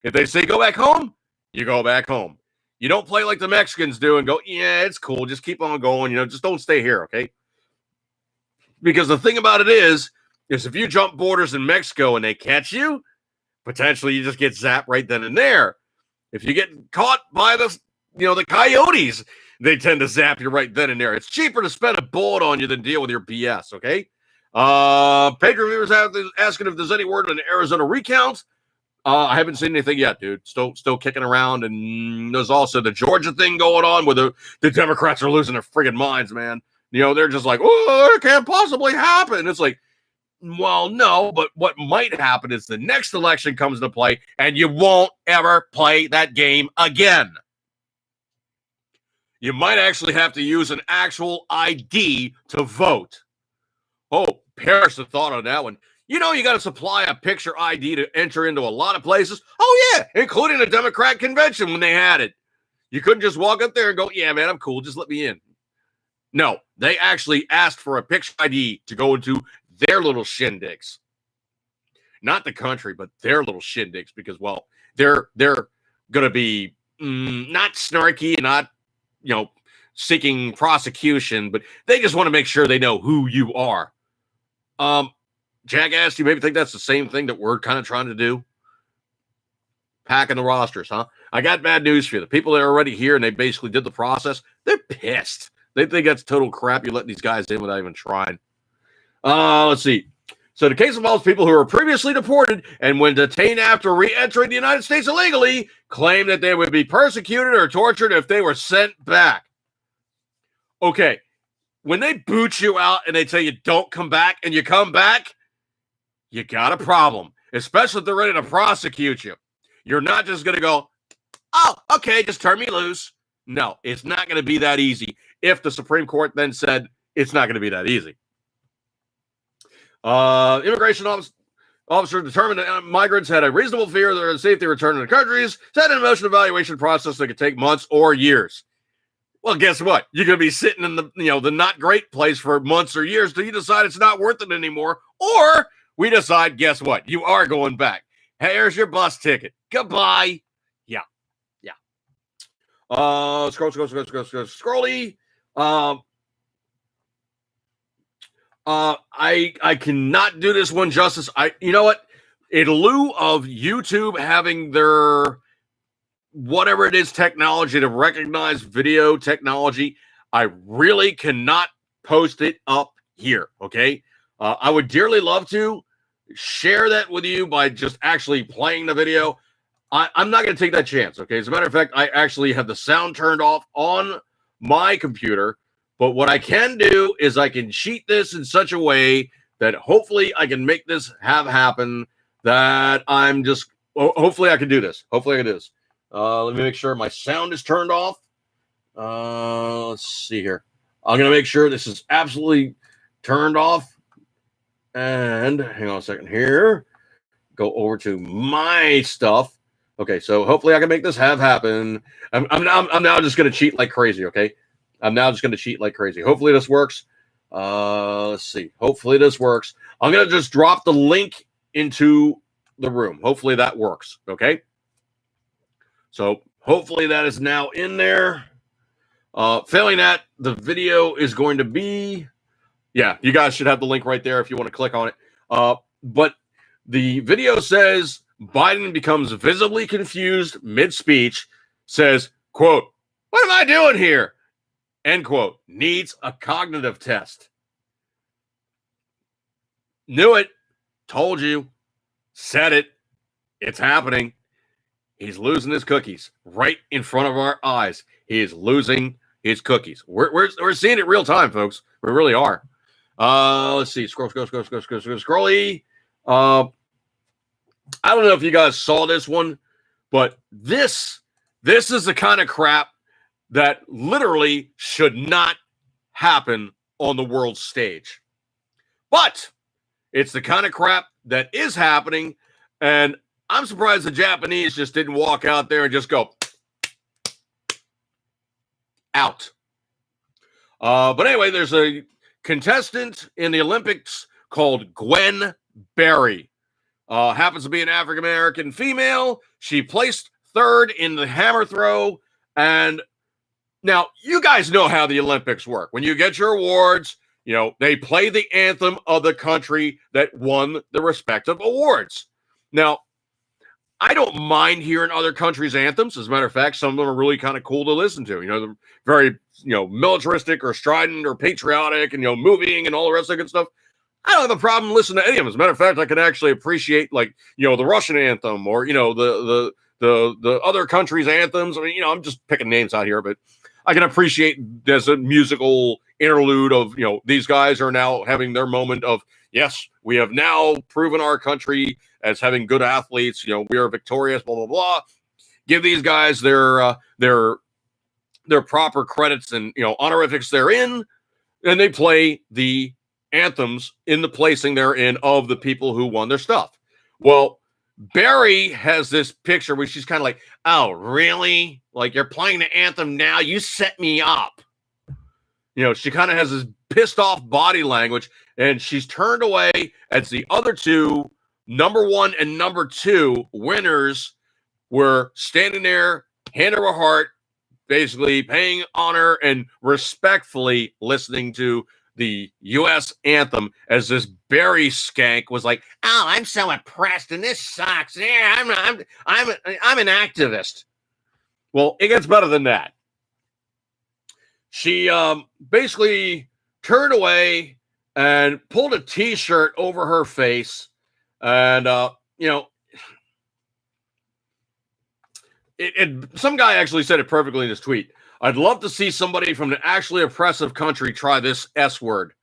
If they say go back home, you go back home. You don't play like the Mexicans do and go, yeah, it's cool. Just keep on going. Just don't stay here, okay? Because the thing about it is if you jump borders in Mexico and they catch you, potentially you just get zapped right then and there. If you get caught by the coyotes, they tend to zap you right then and there. It's cheaper to spend a bullet on you than deal with your BS, okay? Page reviewers asking if there's any word on the Arizona recount. I haven't seen anything yet, dude. Still kicking around. And there's also the Georgia thing going on where the Democrats are losing their friggin' minds, man. They're just like, oh, it can't possibly happen. It's like, Well, no, but what might happen is the next election comes into play and you won't ever play that game again. You might actually have to use an actual ID to vote. Oh, perish the thought on that one. You know, you got to supply a picture ID to enter into a lot of places. Oh, yeah, including the Democrat convention when they had it. You couldn't just walk up there and go, yeah, man, I'm cool. Just let me in. No, they actually asked for a picture ID to go into their little shindigs. Not the country, but their little shindigs because, well, they're going to be not snarky and not, seeking prosecution, but they just want to make sure they know who you are. Jackass, you maybe think that's the same thing that we're kind of trying to do? Packing the rosters, huh? I got bad news for you. The people that are already here and they basically did the process, they're pissed. They think that's total crap. You're letting these guys in without even trying. Let's see. So the case involves people who were previously deported and when detained after re-entering the United States illegally, claimed that they would be persecuted or tortured if they were sent back. Okay, when they boot you out and they tell you don't come back and you come back, you got a problem, especially if they're ready to prosecute you. You're not just going to go, oh, okay, just turn me loose. No, it's not going to be that easy if the Supreme Court then said it's not going to be that easy. Immigration officer determined that migrants had a reasonable fear of their safety return to the countries, set in motion an evaluation process that could take months or years. Well, guess what? You're going to be sitting in the not great place for months or years till you decide it's not worth it anymore. Or we decide, guess what? You are going back. Hey, here's your bus ticket. Goodbye. Yeah. Scrolly. I cannot do this one justice. You know what? In lieu of YouTube having their whatever it is technology to recognize video technology, I really cannot post it up here. Okay. I would dearly love to share that with you by just actually playing the video. I'm not going to take that chance. Okay. As a matter of fact, I actually have the sound turned off on my computer, but what I can do is I can cheat this in such a way that hopefully I can make this happen that hopefully I can do this. Let me make sure my sound is turned off. Let's see here. I'm going to make sure this is absolutely turned off. And hang on a second here. Go over to my stuff. Okay, so hopefully I can make this happen. I'm now just going to cheat like crazy, okay? I'm now just going to cheat like crazy. Hopefully this works. Let's see. Hopefully this works. I'm going to just drop the link into the room. Hopefully that works, okay? So hopefully that is now in there. Failing that, the video is going to be, you guys should have the link right there if you want to click on it. But the video says Biden becomes visibly confused mid-speech, says, quote, "What am I doing here?" End quote. Needs a cognitive test. Knew it. Told you. Said it. It's happening. He's losing his cookies right in front of our eyes. He is losing his cookies. We're seeing it real time, folks. We really are. Let's see. Scrolly. I don't know if you guys saw this one, but this is the kind of crap that literally should not happen on the world stage. But it's the kind of crap that is happening, and I'm surprised the Japanese just didn't walk out there and just go out. But anyway, there's a contestant in the Olympics called Gwen Berry. Happens to be an African-American female. She placed third in the hammer throw. And now you guys know how the Olympics work. When you get your awards, they play the anthem of the country that won the respective awards. Now, I don't mind hearing other countries' anthems. As a matter of fact, some of them are really kind of cool to listen to. They're very, militaristic or strident or patriotic and, moving and all the rest of that good stuff. I don't have a problem listening to any of them. As a matter of fact, I can actually appreciate, the Russian anthem or, the other countries' anthems. I mean, I'm just picking names out here, but I can appreciate there's a musical interlude of, these guys are now having their moment of, Yes, we have now proven our country as having good athletes. We are victorious, blah, blah, blah. Give these guys their proper credits and, honorifics they're in, and they play the anthems in the placing they're in of the people who won their stuff. Well, Barry has this picture where she's kind of like, oh, really? Like, you're playing the anthem now? You set me up. She kind of has this pissed off body language, and she's turned away as the other two, number one and number two winners, were standing there, hand over heart, basically paying honor and respectfully listening to the U.S. anthem, as this Barry skank was like, "Oh, I'm so impressed, and this sucks. Yeah, I'm an activist." Well, it gets better than that. She basically turned away and pulled a T-shirt over her face, and some guy actually said it perfectly in his tweet. I'd love to see somebody from an actually oppressive country try this S word.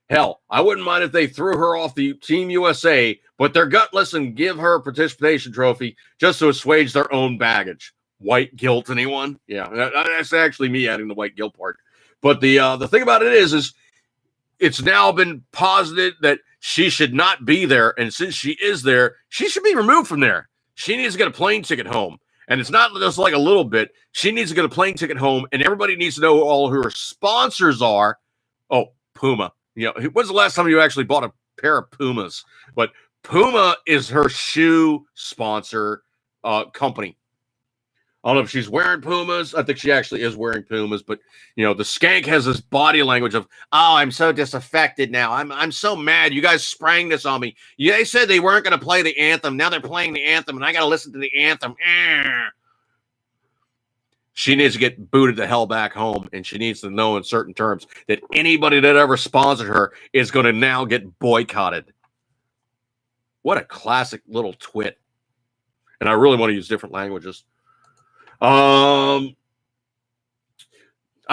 Hell, I wouldn't mind if they threw her off the Team USA, but they're gutless and give her a participation trophy just to assuage their own baggage. White guilt, anyone? Yeah, that's actually me adding the white guilt part. But the thing about it is it's now been posited that she should not be there, and since she is there, she should be removed from there. She needs to get a plane ticket home. And it's not just like a little bit. She needs to get a plane ticket home, and everybody needs to know who all her sponsors are. Oh, Puma. When's the last time you actually bought a pair of Pumas? But Puma is her shoe sponsor company. I don't know if she's wearing Pumas. I think she actually is wearing Pumas. But, the skank has this body language of, oh, I'm so disaffected now. I'm so mad. You guys sprang this on me. They said they weren't going to play the anthem. Now they're playing the anthem, and I got to listen to the anthem. She needs to get booted the hell back home, and she needs to know in certain terms that anybody that ever sponsored her is going to now get boycotted. What a classic little twit. And I really want to use different languages. I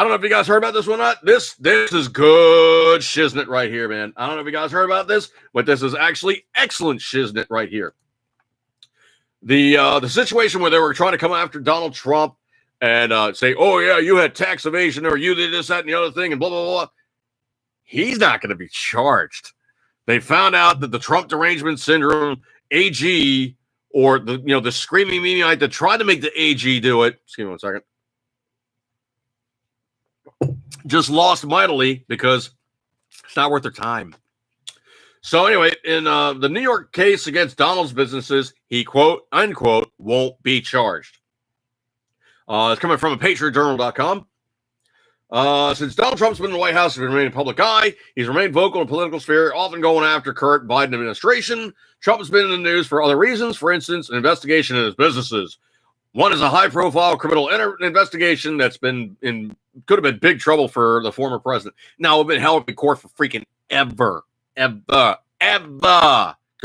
don't know if you guys heard about this one or not. This is good shiznit right here, man. I don't know if you guys heard about this, but this is actually excellent shiznit right here. The situation where they were trying to come after Donald Trump and say, oh, yeah, you had tax evasion or you did this, that, and the other thing, and blah, blah, blah. He's not going to be charged. They found out that the Trump derangement syndrome, AG, or the screaming Meniite that tried to make the AG do it. Excuse me 1 second. Just lost mightily because it's not worth their time. So anyway, in the New York case against Donald's businesses, he, quote, unquote, won't be charged. It's coming from a patriotjournal.com. Since Donald Trump's been in the White House, he's been remaining a public eye. He's remained vocal in the political sphere, often going after current Biden administration. Trump has been in the news for other reasons. For instance, an investigation into his businesses. One is a high-profile criminal investigation that's could have been big trouble for the former president. Now, it's been held in court for freaking ever. Go to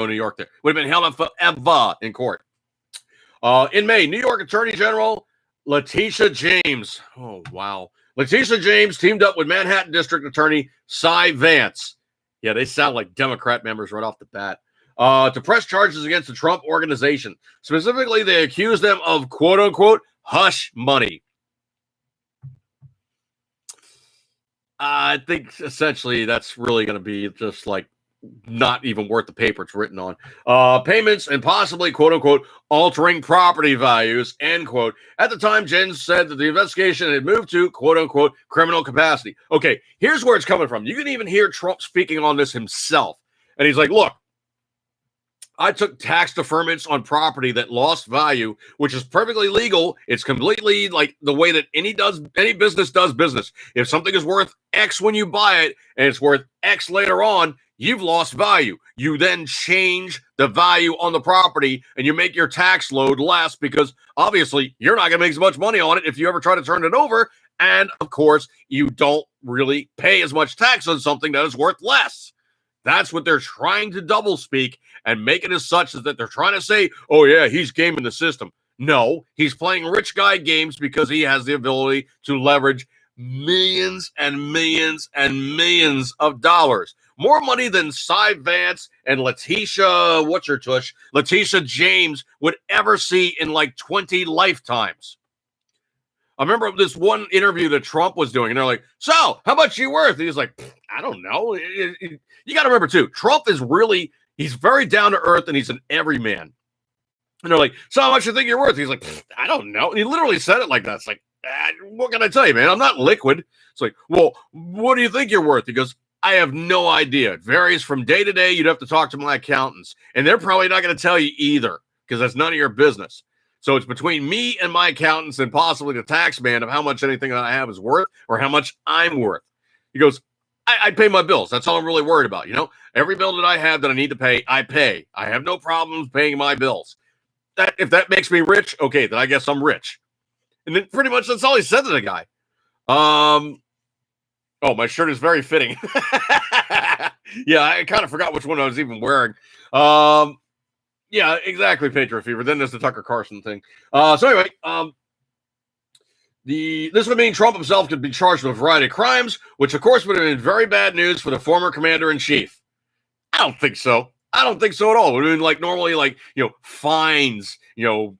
New York there. Would have been held up forever in court. In May, New York Attorney General Letitia James. Oh, wow. Letitia James teamed up with Manhattan District Attorney Cy Vance. Yeah, they sound like Democrat members right off the bat. To press charges against the Trump organization. Specifically, they accused them of, quote-unquote, hush money. I think essentially that's really going to be just like not even worth the paper it's written on. Payments and possibly, quote-unquote, altering property values, end quote. At the time, Jen said that the investigation had moved to, quote-unquote, criminal capacity. Okay, here's where it's coming from. You can even hear Trump speaking on this himself. And he's like, look, I took tax deferments on property that lost value, which is perfectly legal. It's completely like the way that any business does business. If something is worth X when you buy it and it's worth X later on, you've lost value. You then change the value on the property and you make your tax load less because obviously you're not going to make as much money on it if you ever try to turn it over. And of course, you don't really pay as much tax on something that is worth less. That's what they're trying to double speak and make it as such that they're trying to say, oh, yeah, he's gaming the system. No, he's playing rich guy games because he has the ability to leverage millions and millions and millions of dollars. more money than Cy Vance and Letitia James would ever see in like 20 lifetimes. I remember this one interview that Trump was doing, and they're like, so, how much are you worth? And he's like, I don't know. You got to remember, too, Trump is really, he's very down to earth, and he's an everyman. And they're like, so how much you think you're worth? He's like, I don't know. And he literally said it like that. It's like, what can I tell you, man? I'm not liquid. It's like, well, what do you think you're worth? He goes, I have no idea. It varies from day to day. You'd have to talk to my accountants, and they're probably not going to tell you either because that's none of your business. So it's between me and my accountants and possibly the tax man of how much anything that I have is worth or how much I'm worth. He goes, I pay my bills. That's all I'm really worried about. You know, every bill that I have that I need to pay, I pay. I have no problems paying my bills. If that makes me rich, okay, then I guess I'm rich. And then pretty much that's all he said to the guy. Oh, my shirt is very fitting. Yeah, I kind of forgot which one I was even wearing. Yeah, exactly, Patriot Fever. Then there's the Tucker Carlson thing. So anyway, this would mean Trump himself could be charged with a variety of crimes, which of course would have been very bad news for the former commander-in-chief. I don't think so. I don't think so at all. It would have been like normally, like, you know, fines, you know,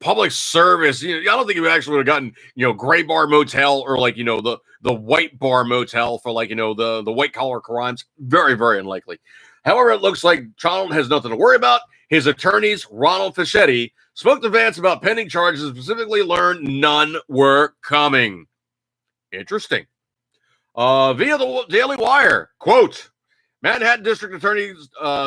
public service. You know, I don't think he would actually would have gotten, you know, gray bar motel or like, you know, the white bar motel for like, you know, the white collar crimes. Very, very unlikely. However, it looks like Donald has nothing to worry about. His attorneys, Ronald Fischetti, spoke to Vance about pending charges and specifically learned none were coming. Interesting. Via the Daily Wire, quote, Manhattan District Attorney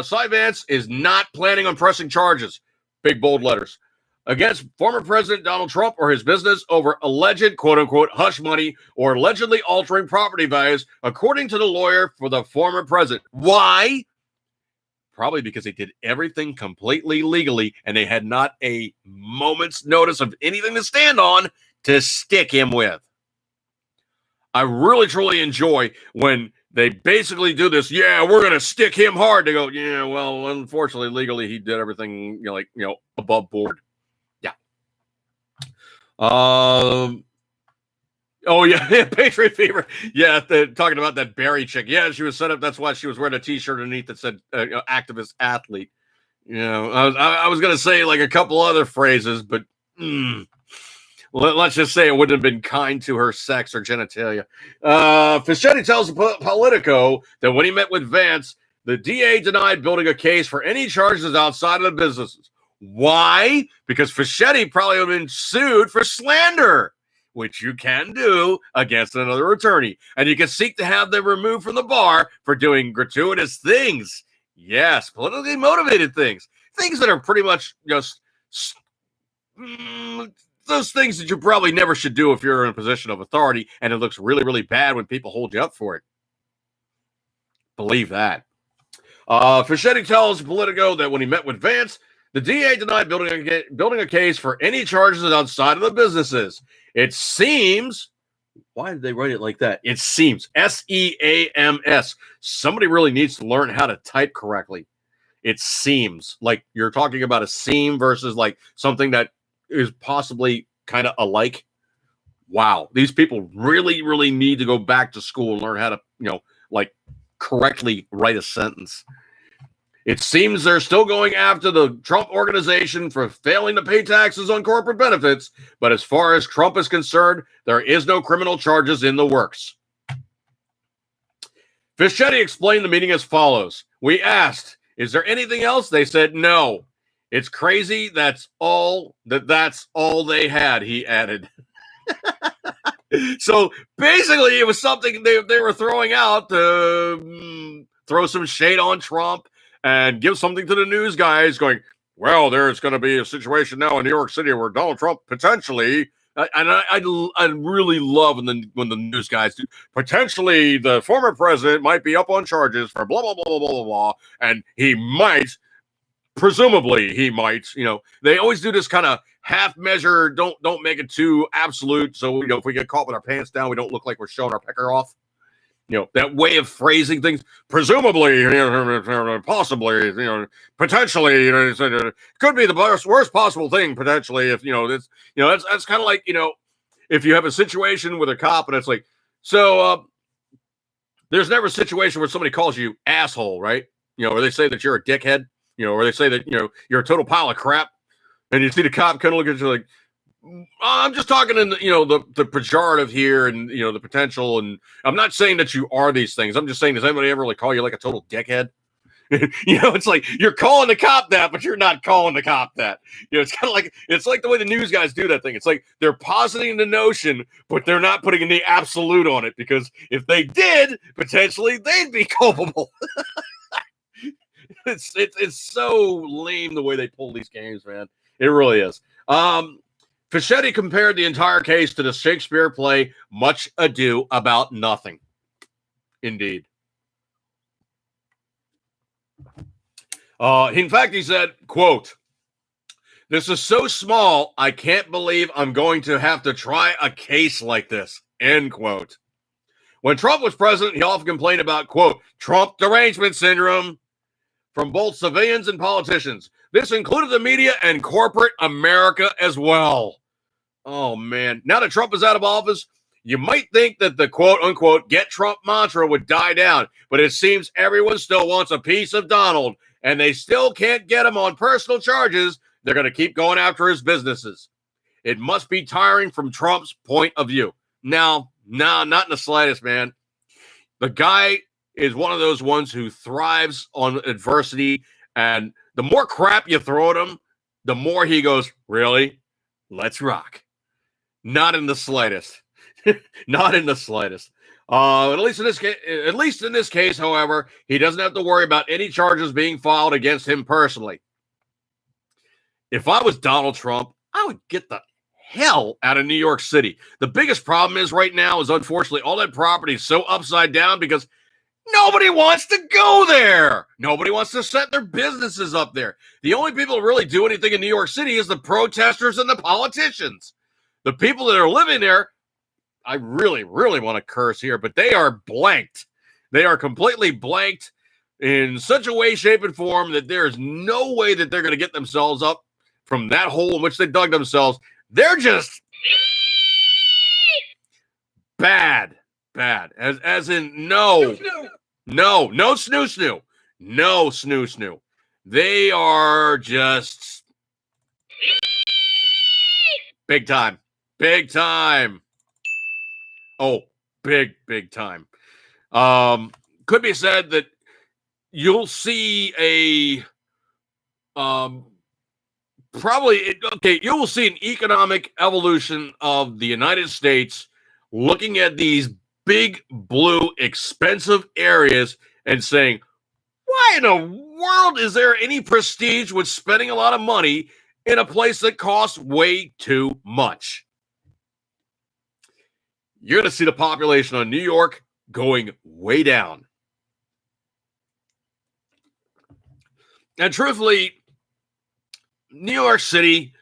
Cy Vance is not planning on pressing charges, big bold letters, against former President Donald Trump or his business over alleged, quote-unquote, hush money or allegedly altering property values, according to the lawyer for the former president. Why? Probably because they did everything completely legally and they had not a moment's notice of anything to stand on to stick him with. I really, truly enjoy when they basically do this. Yeah, we're going to stick him hard. They go, yeah, well, unfortunately, legally, he did everything, above board. Yeah. Oh, yeah, Patriot Fever. Yeah, talking about that Barry chick. Yeah, she was set up. That's why she was wearing a T-shirt underneath that said activist athlete. You know, I was going to say like a couple other phrases, but let's just say it wouldn't have been kind to her sex or genitalia. Fischetti tells Politico that when he met with Vance, the DA denied building a case for any charges outside of the businesses. Why? Because Fischetti probably would have been sued for slander, which you can do against another attorney. And you can seek to have them removed from the bar for doing gratuitous things. Yes, politically motivated things. Things that are pretty much just those things that you probably never should do if you're in a position of authority, and it looks really, really bad when people hold you up for it. Believe that. Fischetti tells Politico that when he met with Vance, the DA denied building a case for any charges outside of the businesses. It seems, why did they write it like that? It seems, S-E-A-M-S. Somebody really needs to learn how to type correctly. It seems like you're talking about a seam versus like something that is possibly kind of alike. Wow. These people really, really need to go back to school and learn how to, correctly write a sentence. It seems they're still going after the Trump organization for failing to pay taxes on corporate benefits, but as far as Trump is concerned, there is no criminal charges in the works. Fischetti explained the meeting as follows. We asked, is there anything else? They said no. It's crazy. That's all they had, he added. So basically it was something they were throwing out to throw some shade on Trump and give something to the news guys going, well, there's going to be a situation now in New York City where Donald Trump potentially, and I really love when the news guys do, potentially the former president might be up on charges for blah, blah, blah, blah, blah, blah, and presumably he might, they always do this kind of half measure, don't make it too absolute. So, if we get caught with our pants down, we don't look like we're showing our pecker off. That way of phrasing things, presumably, possibly, potentially, it could be the worst possible thing, potentially, if, that's kind of like, if you have a situation with a cop and it's like, so there's never a situation where somebody calls you asshole, right? Or they say that you're a dickhead, or they say that, you're a total pile of crap. And you see the cop kind of look at you like, I'm just talking in, the pejorative here and, the potential. And I'm not saying that you are these things. I'm just saying, does anybody ever call you like a total dickhead? It's like you're calling the cop that, but you're not calling the cop that. It's kind of like, it's like the way the news guys do that thing. It's like they're positing the notion, but they're not putting any absolute on it, because if they did, potentially they'd be culpable. It's so lame the way they pull these games, man. It really is. Fischetti compared the entire case to the Shakespeare play Much Ado About Nothing. Indeed. In fact, he said, quote, "This is so small, I can't believe I'm going to have to try a case like this," end quote. When Trump was president, he often complained about, quote, Trump derangement syndrome from both civilians and politicians. This included the media and corporate America as well. Oh, man. Now that Trump is out of office, you might think that the quote-unquote get Trump mantra would die down, but it seems everyone still wants a piece of Donald, and they still can't get him on personal charges. They're going to keep going after his businesses. It must be tiring from Trump's point of view. No, not in the slightest, man. The guy is one of those ones who thrives on adversity, and the more crap you throw at him, the more he goes, really? Let's rock. Not in the slightest. Not in the slightest. At least in this case, however, he doesn't have to worry about any charges being filed against him personally. If I was Donald Trump, I would get the hell out of New York City. The biggest problem is right now is, unfortunately, all that property is so upside down because nobody wants to go there. Nobody wants to set their businesses up there. The only people who really do anything in New York City is the protesters and the politicians. The people that are living there, I really, really want to curse here, but they are blanked. They are completely blanked in such a way, shape, and form that there is no way that they're going to get themselves up from that hole in which they dug themselves. They're just bad. As in no snoo. No snoo. They are just big time. Oh, big time. Could be said that you'll see you will see an economic evolution of the United States looking at these big, blue, expensive areas and saying, why in the world is there any prestige with spending a lot of money in a place that costs way too much? You're going to see the population of New York going way down. And truthfully, New York City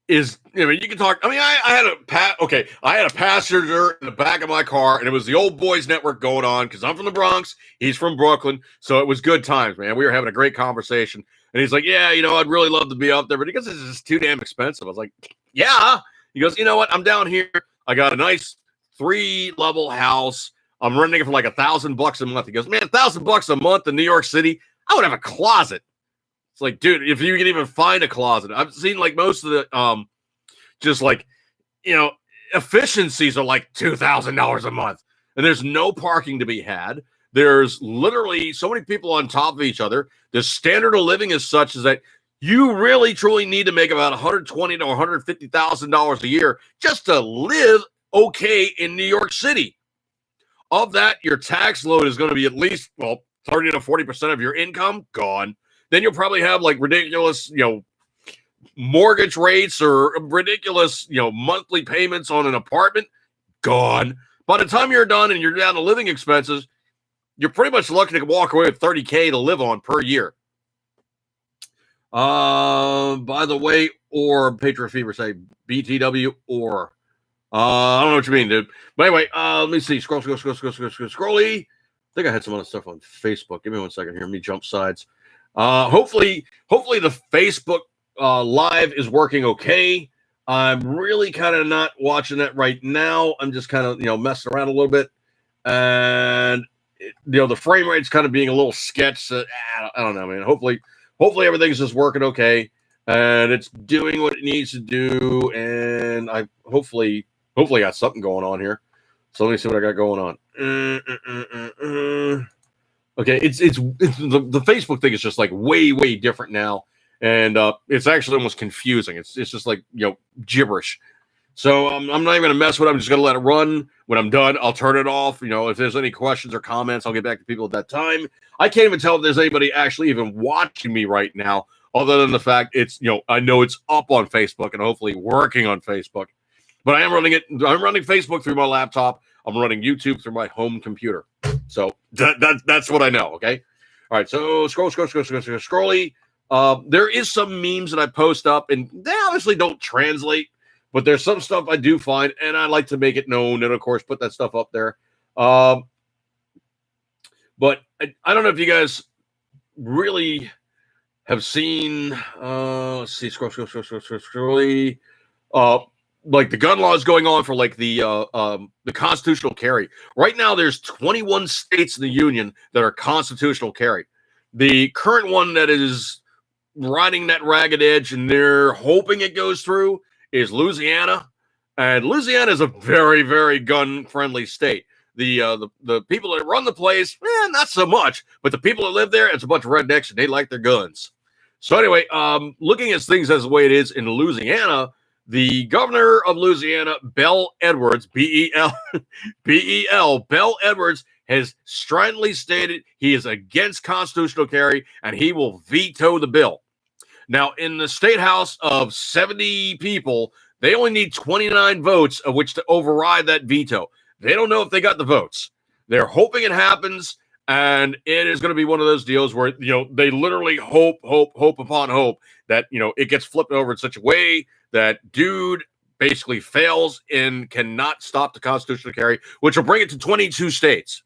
is, you can talk. I had a passenger in the back of my car, and it was the old boys network going on because I'm from the Bronx. He's from Brooklyn. So it was good times, man. We were having a great conversation. And he's like, yeah, I'd really love to be up there, but he goes, it's just too damn expensive. I was like, yeah. He goes, you know what? I'm down here. I got a nice 3-level house. I'm renting it for like $1,000 a month. He goes, man, $1,000 a month in New York City. I would have a closet. It's like, dude, if you can even find a closet. I've seen like most of the efficiencies are like $2,000 a month. And there's no parking to be had. There's literally so many people on top of each other. The standard of living is such as that you really truly need to make about $120,000 to $150,000 a year just to live okay in New York City. Of that, your tax load is going to be at least 30 to 40% of your income gone. Then you'll probably have like ridiculous, mortgage rates or ridiculous, monthly payments on an apartment gone. By the time you're done and you're down to living expenses, you're pretty much looking to walk away with $30K to live on per year. By the way, or Patriot Fever say BTW or I don't know what you mean, dude. But anyway, let me see. Scrolly. I think I had some other stuff on Facebook. Give me 1 second here. Let me jump sides. Hopefully the Facebook live is working okay. I'm really kind of not watching that right now. I'm just kind of, messing around a little bit. And the frame rate's kind of being a little sketched. I don't know, man. Hopefully everything's just working okay, and it's doing what it needs to do. And I hopefully got something going on here. So let me see what I got going on. Okay, it's the Facebook thing is just like way different now, and it's actually almost confusing. It's just like gibberish. So I'm not even gonna mess with it. I'm just gonna let it run. When I'm done, I'll turn it off. If there's any questions or comments, I'll get back to people at that time. I can't even tell if there's anybody actually even watching me right now, other than the fact it's I know it's up on Facebook and hopefully working on Facebook. But I am running it. I'm running Facebook through my laptop. I'm running YouTube through my home computer. So that's what I know. Okay. All right. So scrolly. There is some memes that I post up, and they obviously don't translate. But there's some stuff I do find, and I like to make it known, and of course, put that stuff up there. But I don't know if you guys really have seen. Let's see, scroll. Like the gun laws going on for like the constitutional carry. Right now, there's 21 states in the union that are constitutional carry. The current one that is riding that ragged edge, and they're hoping it goes through, is Louisiana, and Louisiana is a very, very gun-friendly state. The people that run the place, not so much, but the people that live there, it's a bunch of rednecks, and they like their guns. So anyway, looking at things as the way it is in Louisiana, the governor of Louisiana, Bell Edwards, B-E-L, Bell Edwards, has stridently stated he is against constitutional carry, and he will veto the bill. Now, in the state house of 70 people, they only need 29 votes of which to override that veto. They don't know if they got the votes. They're hoping it happens, and it is going to be one of those deals where, they literally hope upon hope that, it gets flipped over in such a way that dude basically fails and cannot stop the constitutional carry, which will bring it to 22 states.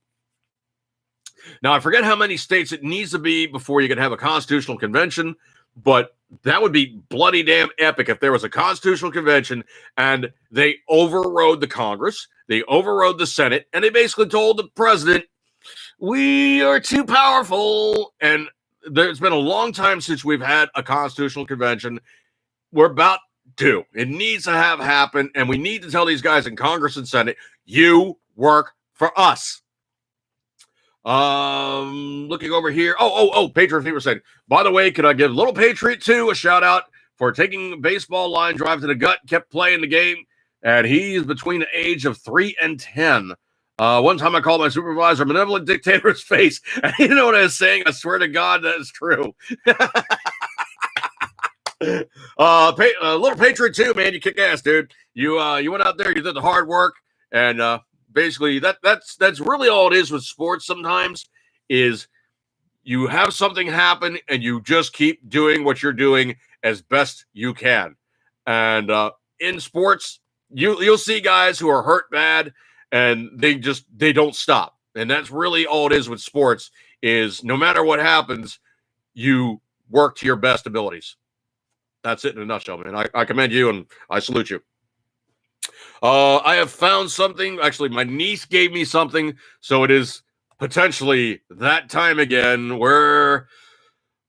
Now, I forget how many states it needs to be before you can have a constitutional convention, but that would be bloody damn epic if there was a constitutional convention and they overrode the Congress, they overrode the Senate, and they basically told the president, we are too powerful. And there's been a long time since we've had a constitutional convention. We're about due. It needs to have happened, and we need to tell these guys in Congress and Senate, you work for us. Looking over here. Patriot Fever said, by the way, could I give Little Patriot 2 a shout out for taking a baseball line drive to the gut, kept playing the game, and he's between the age of 3 and 10. One time I called my supervisor a malevolent dictator's face, and you know what I was saying? I swear to God, that is true. Little Patriot 2, man, you kick ass, dude. You went out there, you did the hard work, and basically, that's really all it is with sports sometimes, is you have something happen and you just keep doing what you're doing as best you can. And in sports, you'll see guys who are hurt bad and they don't stop. And that's really all it is with sports, is no matter what happens, you work to your best abilities. That's it in a nutshell, man. I commend you and I salute you. I have found something. Actually, my niece gave me something, so it is potentially that time again where,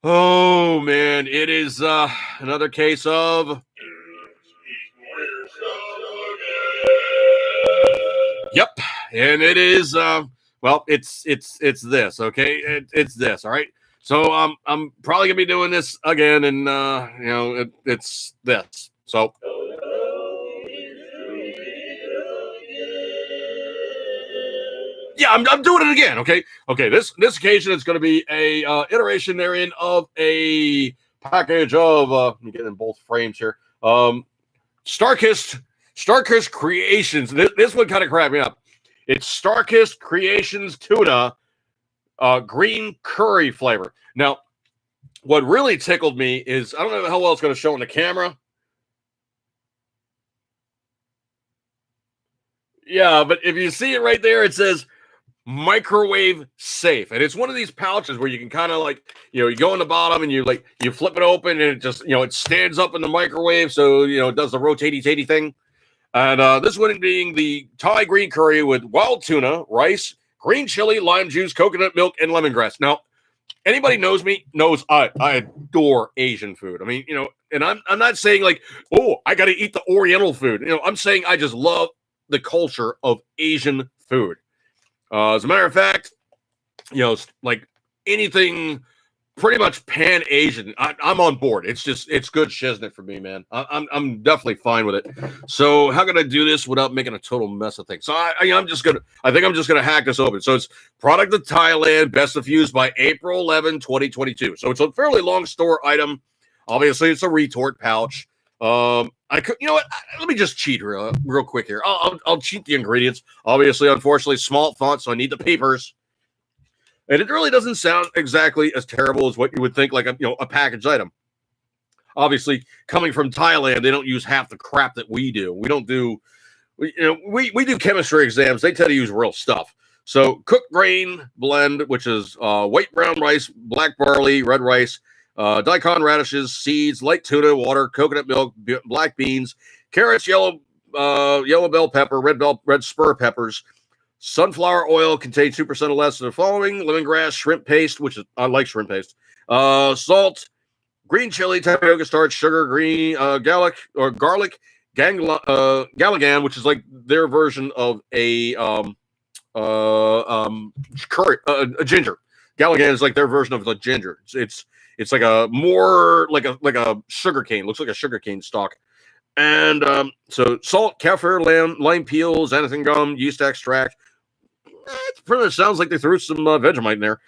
oh man, it is another case of. Yep, and it is. Well, it's this. Okay, it's this. All right. So I'm probably gonna be doing this again, and it's this. So. Yeah, I'm doing it again. Okay. This occasion is going to be a iteration therein of a package of. Let me get in both frames here. Starkist Creations. This one kind of cracked me up. It's Starkist Creations tuna, green curry flavor. Now, what really tickled me is, I don't know how well it's going to show on the camera. Yeah, but if you see it right there, it says microwave safe, and it's one of these pouches where you can kind of like, you go in the bottom and you flip it open and it just, it stands up in the microwave, so it does the rotatey thing. And this one being the Thai green curry with wild tuna, rice, green chili, lime juice, coconut milk, and lemongrass. Now, anybody knows me knows I adore Asian food. I mean, and I'm not saying like, oh, I got to eat the Oriental food. I'm saying I just love the culture of Asian food. As a matter of fact, like anything pretty much pan-Asian, I'm on board. It's good shiznit for me, man. I'm definitely fine with it. So how can I do this without making a total mess of things? So I think I'm just gonna hack this open. So it's product of Thailand, best of used by April 11, 2022. So it's a fairly long store item. Obviously, it's a retort pouch. I could, let me just cheat real quick here. I'll cheat the ingredients. Obviously, unfortunately, small font, so I need the papers. And it really doesn't sound exactly as terrible as what you would think, like a packaged item. Obviously, coming from Thailand, they don't use half the crap that we do. We don't do, we do chemistry exams. They tend to use real stuff. So cooked grain blend, which is white brown rice, black barley, red rice, daikon radishes, seeds, light tuna, water, coconut milk, black beans, carrots, yellow bell pepper, red spur peppers. Sunflower oil contains 2% or less of the following: lemongrass, shrimp paste, which is I like shrimp paste, salt, green chili, tapioca starch, sugar, green garlic, Galligan, which is like their version of a curry, a ginger. Galligan is like their version of like ginger. It's like a more like a sugar cane. Looks like a sugar cane stalk. And so salt, kaffir, lime peel, xanthan gum, yeast extract. It pretty much sounds like they threw some Vegemite in there.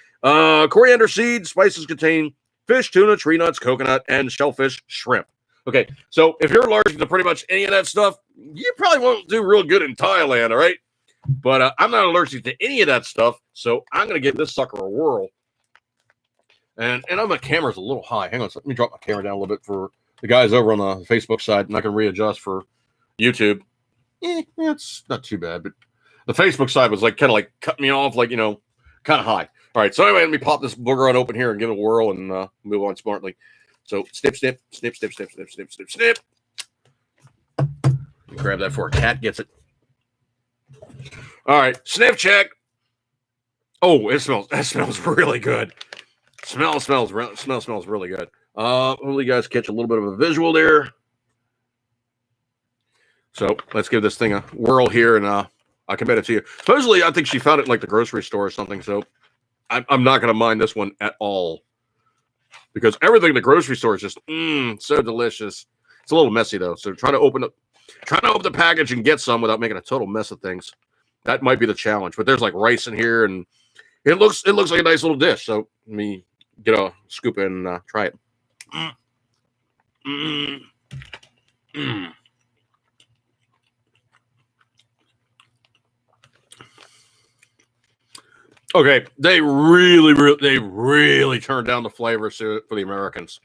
Coriander seeds, spices contain fish, tuna, tree nuts, coconut, and shellfish, shrimp. Okay, so if you're allergic to pretty much any of that stuff, you probably won't do real good in Thailand, all right? But I'm not allergic to any of that stuff, so I'm going to give this sucker a whirl. And my camera's a little high. Hang on, so let me drop my camera down a little bit for the guys over on the Facebook side, and I can readjust for YouTube. It's not too bad, but the Facebook side was like kind of like cutting me off, like, kind of high. All right, so anyway, let me pop this booger on open here and give it a whirl and move on smartly. So snip, snip, snip, snip, snip, snip, snip, snip, snip. Grab that before a cat gets it. All right, sniff check. Oh, that smells really good. Smells really good. Hopefully you guys catch a little bit of a visual there. So let's give this thing a whirl here, and I commit it to you. Supposedly, I think she found it in like the grocery store or something. So I'm not going to mind this one at all, because everything in the grocery store is just so delicious. It's a little messy though. So trying to open the package and get some without making a total mess of things. That might be the challenge. But there's like rice in here, and it looks like a nice little dish. So let me get a scoop and try it. Okay, they really turned down the flavors for the Americans.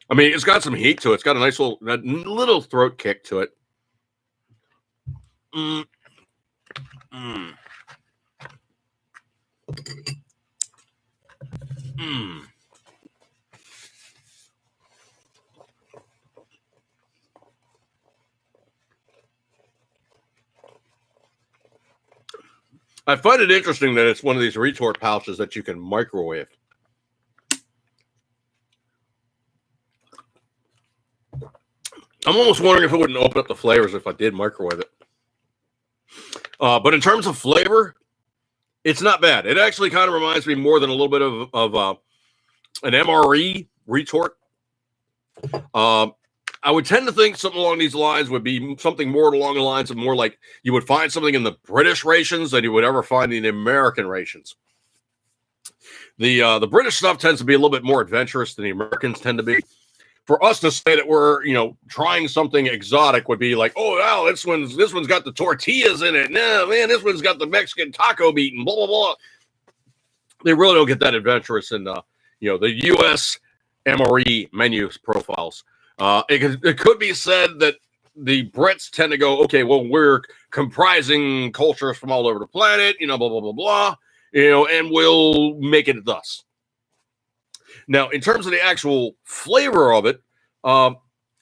I mean, it's got some heat to it. It's got a nice little throat kick to it. I find it interesting that it's one of these retort pouches that you can microwave. I'm almost wondering if it wouldn't open up the flavors if I did microwave it. But in terms of flavor, it's not bad. It actually kind of reminds me more than a little bit of an MRE retort. I would tend to think something along these lines would be something more along the lines of more like you would find something in the British rations than you would ever find in the American rations. The British stuff tends to be a little bit more adventurous than the Americans tend to be. For us to say that we're, trying something exotic would be like, oh, wow, this one's got the tortillas in it. No, man, this one's got the Mexican taco meat and blah, blah, blah. They really don't get that adventurous in, the U.S. MRE menu profiles. It could be said that the Brits tend to go, okay, well, we're comprising cultures from all over the planet, blah, blah, blah, blah, and we'll make it thus. Now, in terms of the actual flavor of it,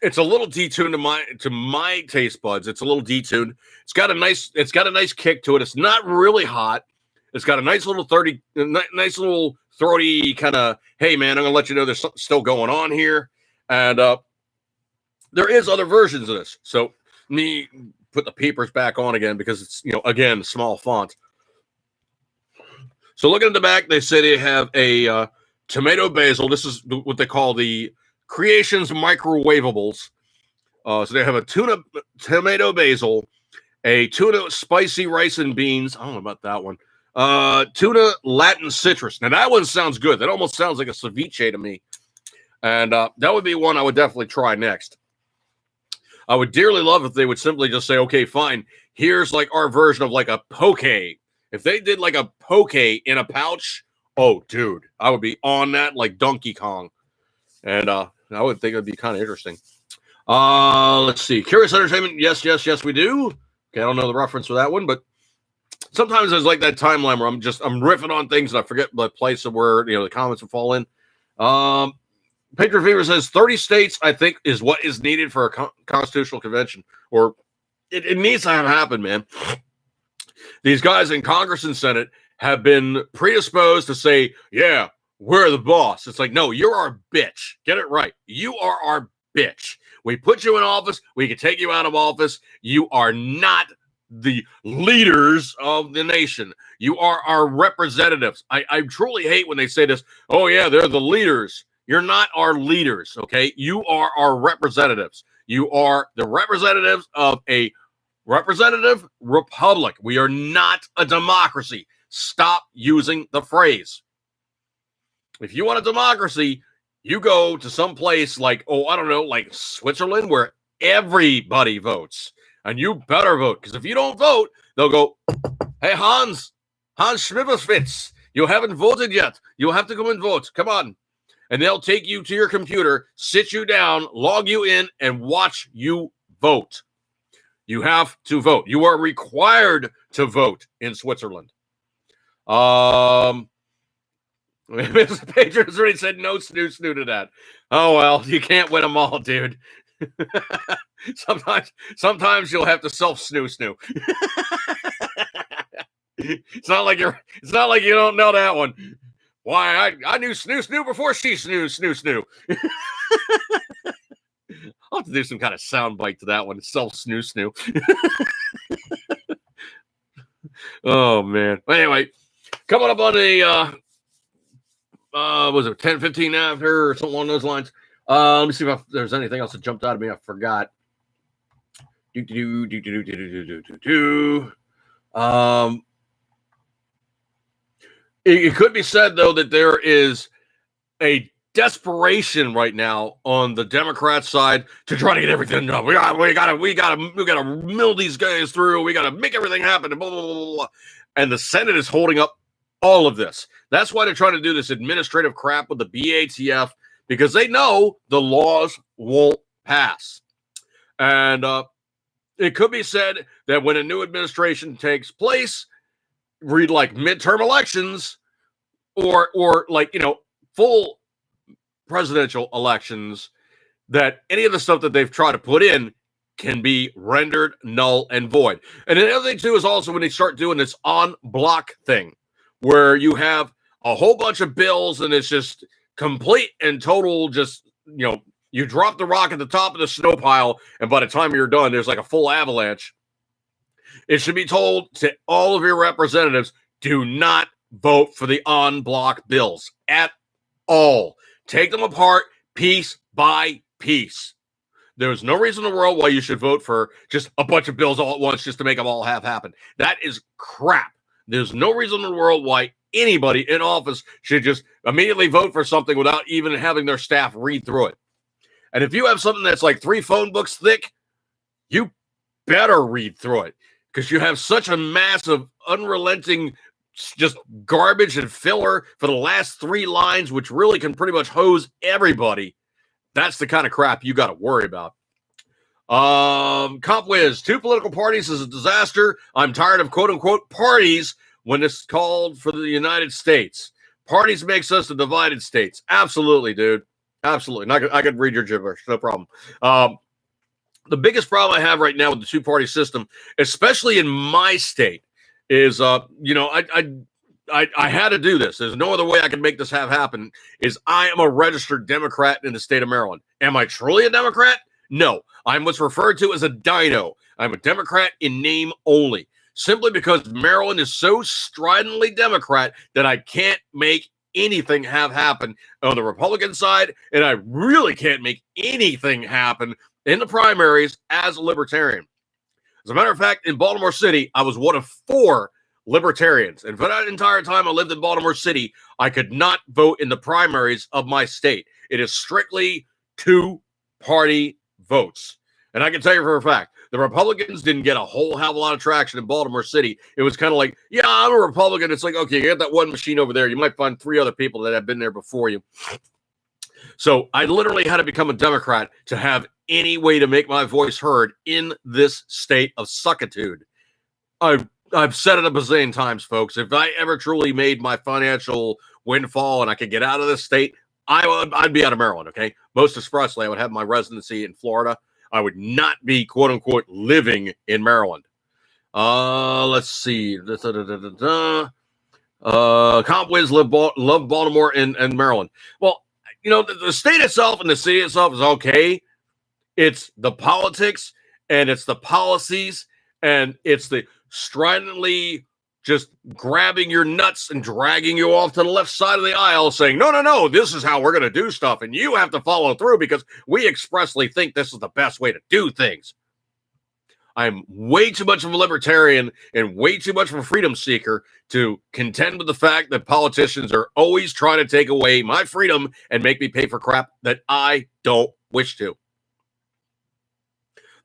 It's a little detuned to my taste buds. It's a little detuned. It's got a nice kick to it. It's not really hot. It's got a nice little nice little throaty kind of. Hey man, I'm gonna let you know there's something still going on here, and there is other versions of this. So me put the papers back on again because it's again small font. So looking at the back, they say they have a tomato basil. This is what they call the Creations Microwavables. So they have a tuna tomato basil, a tuna spicy rice and beans. I don't know about that one. Tuna Latin citrus. Now that one sounds good. That almost sounds like a ceviche to me. And that would be one I would definitely try next. I would dearly love if they would simply just say, okay, fine. Here's like our version of like a poke. If they did like a poke in a pouch, oh, dude, I would be on that like Donkey Kong. And I would think it would be kind of interesting. Let's see. Curious Entertainment. Yes, we do. Okay, I don't know the reference for that one, but sometimes there's like that timeline where I'm riffing on things and I forget the place of where the comments will fall in. Patriot Fever says 30 states, I think, is what is needed for a constitutional convention. Or it needs to have happened, man. These guys in Congress and Senate have been predisposed to say, yeah, we're the boss. It's like, no, you're our bitch. Get it right. You are our bitch. We put you in office. We can take you out of office. You are not the leaders of the nation. You are our representatives. I truly hate when they say this. Oh, yeah, they're the leaders. You're not our leaders, okay? You are our representatives. You are the representatives of a representative republic. We are not a democracy. Stop using the phrase. If you want a democracy, you go to some place like, like Switzerland where everybody votes. And you better vote. Because if you don't vote, they'll go, hey, Hans Schmibelspitz, you haven't voted yet. You have to come and vote. Come on. And they'll take you to your computer, sit you down, log you in, and watch you vote. You have to vote. You are required to vote in Switzerland. Mrs. Patriot has already said no snoo to that. Oh, well, you can't win them all, dude. Sometimes you'll have to self-snoo. It's not like you don't know that one. Why, I knew snoo before she snoo. I'll have to do some kind of sound bite to that one. Self-snoo. Oh, man. Anyway, coming up on a, was it 10:15 after or something along those lines? Let me see if there's anything else that jumped out at me. I forgot. It could be said, though, that there is a desperation right now on the Democrat side to try to get everything done. We gotta mill these guys through. We gotta make everything happen. And blah, blah, blah, blah. And the Senate is holding up all of this. That's why they're trying to do this administrative crap with the BATF, because they know the laws won't pass. And it could be said that when a new administration takes place, read like midterm elections or like, full presidential elections, that any of the stuff that they've tried to put in can be rendered null and void. And the other thing, too, is also when they start doing this on block thing, where you have a whole bunch of bills and it's just complete and total, just, you drop the rock at the top of the snow pile, and by the time you're done, there's like a full avalanche. It should be told to all of your representatives, do not vote for the on-block bills at all. Take them apart piece by piece. There's no reason in the world why you should vote for just a bunch of bills all at once just to make them all happen. That is crap. There's no reason in the world why anybody in office should just immediately vote for something without even having their staff read through it. And if you have something that's like 3 phone books thick, you better read through it, because you have such a massive, unrelenting, just garbage and filler for the last 3 lines, which really can pretty much hose everybody. That's the kind of crap you got to worry about. CompWiz, 2 political parties is a disaster. I'm tired of quote-unquote parties when it's called for the United States. Parties makes us the divided states. Absolutely, dude. Absolutely. I could read your gibberish. No problem. The biggest problem I have right now with the two-party system, especially in my state, is I had to do this. There's no other way I can make this happen. Is I am a registered Democrat in the state of Maryland. Am I truly a Democrat? No. I'm what's referred to as a dino. I'm a Democrat in name only, simply because Maryland is so stridently Democrat that I can't make anything happen on the Republican side, and I really can't make anything happen in the primaries as a libertarian. As a matter of fact, in Baltimore City, I was one of 4 libertarians. And for that entire time I lived in Baltimore City, I could not vote in the primaries of my state. It is strictly 2-party votes. And I can tell you for a fact, the Republicans didn't get a whole hell of a lot of traction in Baltimore City. It was kind of like, yeah, I'm a Republican. It's like, okay, you got that one machine over there. You might find 3 other people that have been there before you. So I literally had to become a Democrat to have any way to make my voice heard in this state of suckitude. I've said it a bazillion times, folks. If I ever truly made my financial windfall and I could get out of this state, I'd be out of Maryland, okay? Most expressly, I would have my residency in Florida. I would not be, quote unquote, living in Maryland. Let's see. CompWiz love Baltimore and Maryland. Well, the state itself and the city itself is okay. It's the politics and it's the policies and it's the stridently just grabbing your nuts and dragging you off to the left side of the aisle saying, no, this is how we're going to do stuff. And you have to follow through because we expressly think this is the best way to do things. I'm way too much of a libertarian and way too much of a freedom seeker to contend with the fact that politicians are always trying to take away my freedom and make me pay for crap that I don't wish to.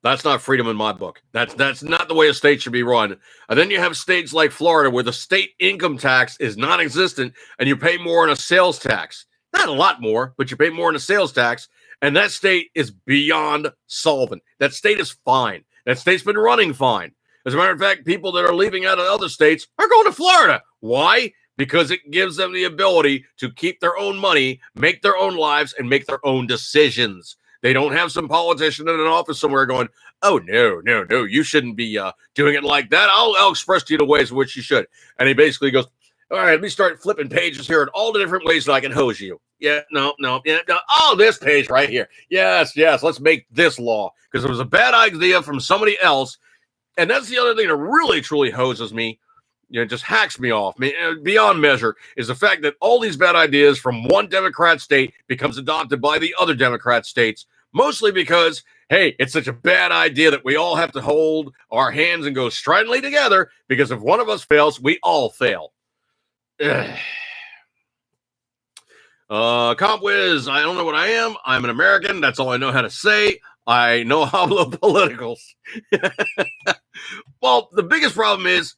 That's not freedom in my book. That's not the way a state should be run. And then you have states like Florida where the state income tax is non-existent and you pay more in a sales tax. Not a lot more, but you pay more in a sales tax. And that state is beyond solvent. That state is fine. That state's been running fine. As a matter of fact, people that are leaving out of other states are going to Florida. Why? Because it gives them the ability to keep their own money, make their own lives, and make their own decisions. They don't have some politician in an office somewhere going, oh, no, you shouldn't be doing it like that. I'll express to you the ways in which you should. And he basically goes, all right, let me start flipping pages here and all the different ways that I can hose you. Yeah, no. Oh, this page right here. Yes, let's make this law. Because it was a bad idea from somebody else. And that's the other thing that really, truly hoses me. Just hacks me off. Beyond measure is the fact that all these bad ideas from one Democrat state becomes adopted by the other Democrat states, mostly because, hey, it's such a bad idea that we all have to hold our hands and go stridently together because if one of us fails, we all fail. CompWiz, I don't know what I am. I'm an American. That's all I know how to say. I know hablo politicals. Well, the biggest problem is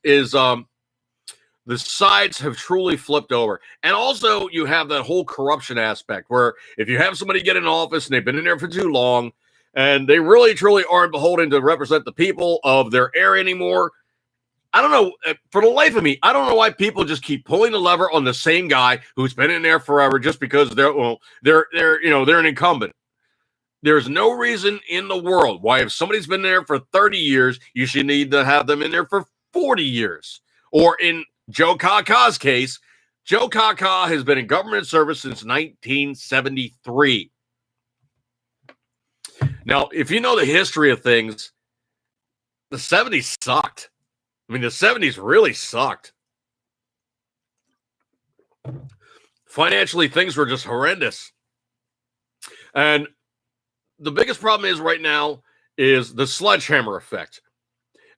the sides have truly flipped over. And also you have that whole corruption aspect where if you have somebody get in office and they've been in there for too long and they really truly aren't beholden to represent the people of their area anymore, I don't know, for the life of me, I don't know why people just keep pulling the lever on the same guy who's been in there forever just because they're an incumbent. There's no reason in the world why if somebody's been there for 30 years, you should need to have them in there for 40 years. Or in Joe Kaka's case, Joe Kaka has been in government service since 1973. Now, if you know the history of things, the 70s sucked. The 70s really sucked. Financially, things were just horrendous. And the biggest problem is right now is the sledgehammer effect.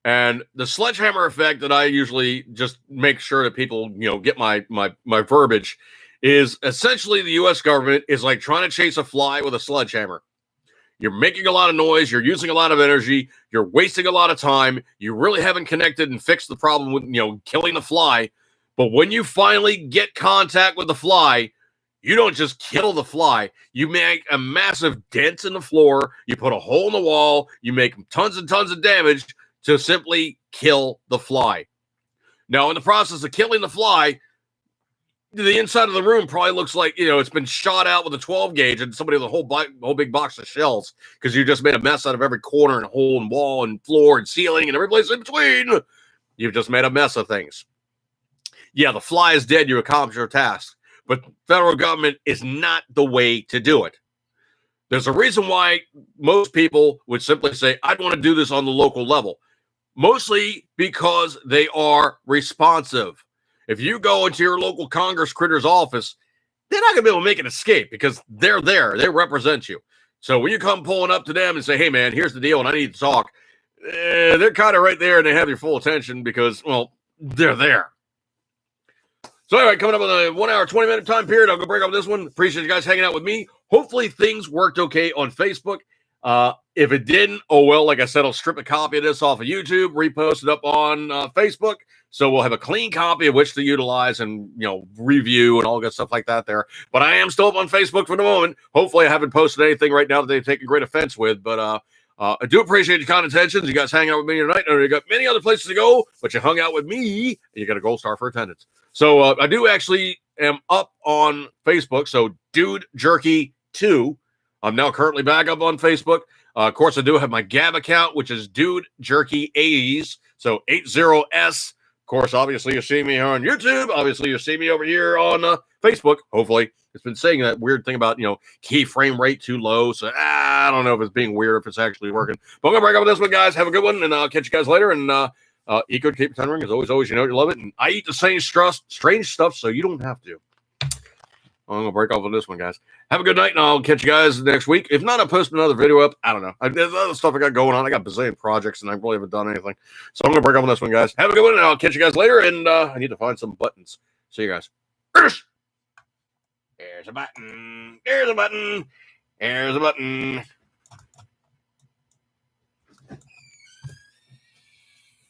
And the sledgehammer effect that I usually just make sure that people, get my verbiage is essentially the U.S. government is like trying to chase a fly with a sledgehammer. You're making a lot of noise. You're using a lot of energy. You're wasting a lot of time. You really haven't connected and fixed the problem with, killing the fly. But when you finally get contact with the fly, you don't just kill the fly. You make a massive dent in the floor. You put a hole in the wall. You make tons and tons of damage to simply kill the fly. Now, in the process of killing the fly, the inside of the room probably looks like, it's been shot out with a 12 gauge and somebody with a whole big box of shells because you just made a mess out of every corner and hole and wall and floor and ceiling and every place in between. You've just made a mess of things. Yeah, the fly is dead. You accomplished your task. But federal government is not the way to do it. There's a reason why most people would simply say, I'd want to do this on the local level. Mostly because they are responsive. If you go into your local Congress critter's office, they're not going to be able to make an escape because they're there. They represent you. So when you come pulling up to them and say, hey, man, here's the deal and I need to talk, they're kind of right there and they have your full attention because, well, they're there. So anyway, coming up on a 1 hour, 20-minute time period, I'll go break up this one. Appreciate you guys hanging out with me. Hopefully things worked okay on Facebook. If it didn't, oh well, like I said, I'll strip a copy of this off of YouTube, repost it up on Facebook. So we'll have a clean copy of which to utilize and, review and all good stuff like that there. But I am still up on Facebook for the moment. Hopefully I haven't posted anything right now that they've taken great offense with. But I do appreciate your kind intentions. You guys hanging out with me tonight. I know you got many other places to go, but you hung out with me and you got a gold star for attendance. So I do actually am up on Facebook. So Dude Jerky 2. I'm now currently back up on Facebook. Of course, I do have my Gab account, which is Dude Jerky 80s. So 80S. Of course, obviously, you see me here on YouTube. Obviously, you see me over here on Facebook. Hopefully, it's been saying that weird thing about, key frame rate too low. So I don't know if it's being weird, if it's actually working. But I'm going to break up with this one, guys. Have a good one, and I'll catch you guys later. And eat good, keep your tongue ring. As always, you love it. And I eat the same strange stuff so you don't have to. I'm going to break off with this one, guys. Have a good night, and I'll catch you guys next week. If not, I'll post another video up. I don't know. There's other stuff I got going on. I got bazillion projects, and I really haven't done anything. So I'm going to break off with this one, guys. Have a good one, and I'll catch you guys later. And I need to find some buttons. See you guys. There's a button. There's a button. There's a button.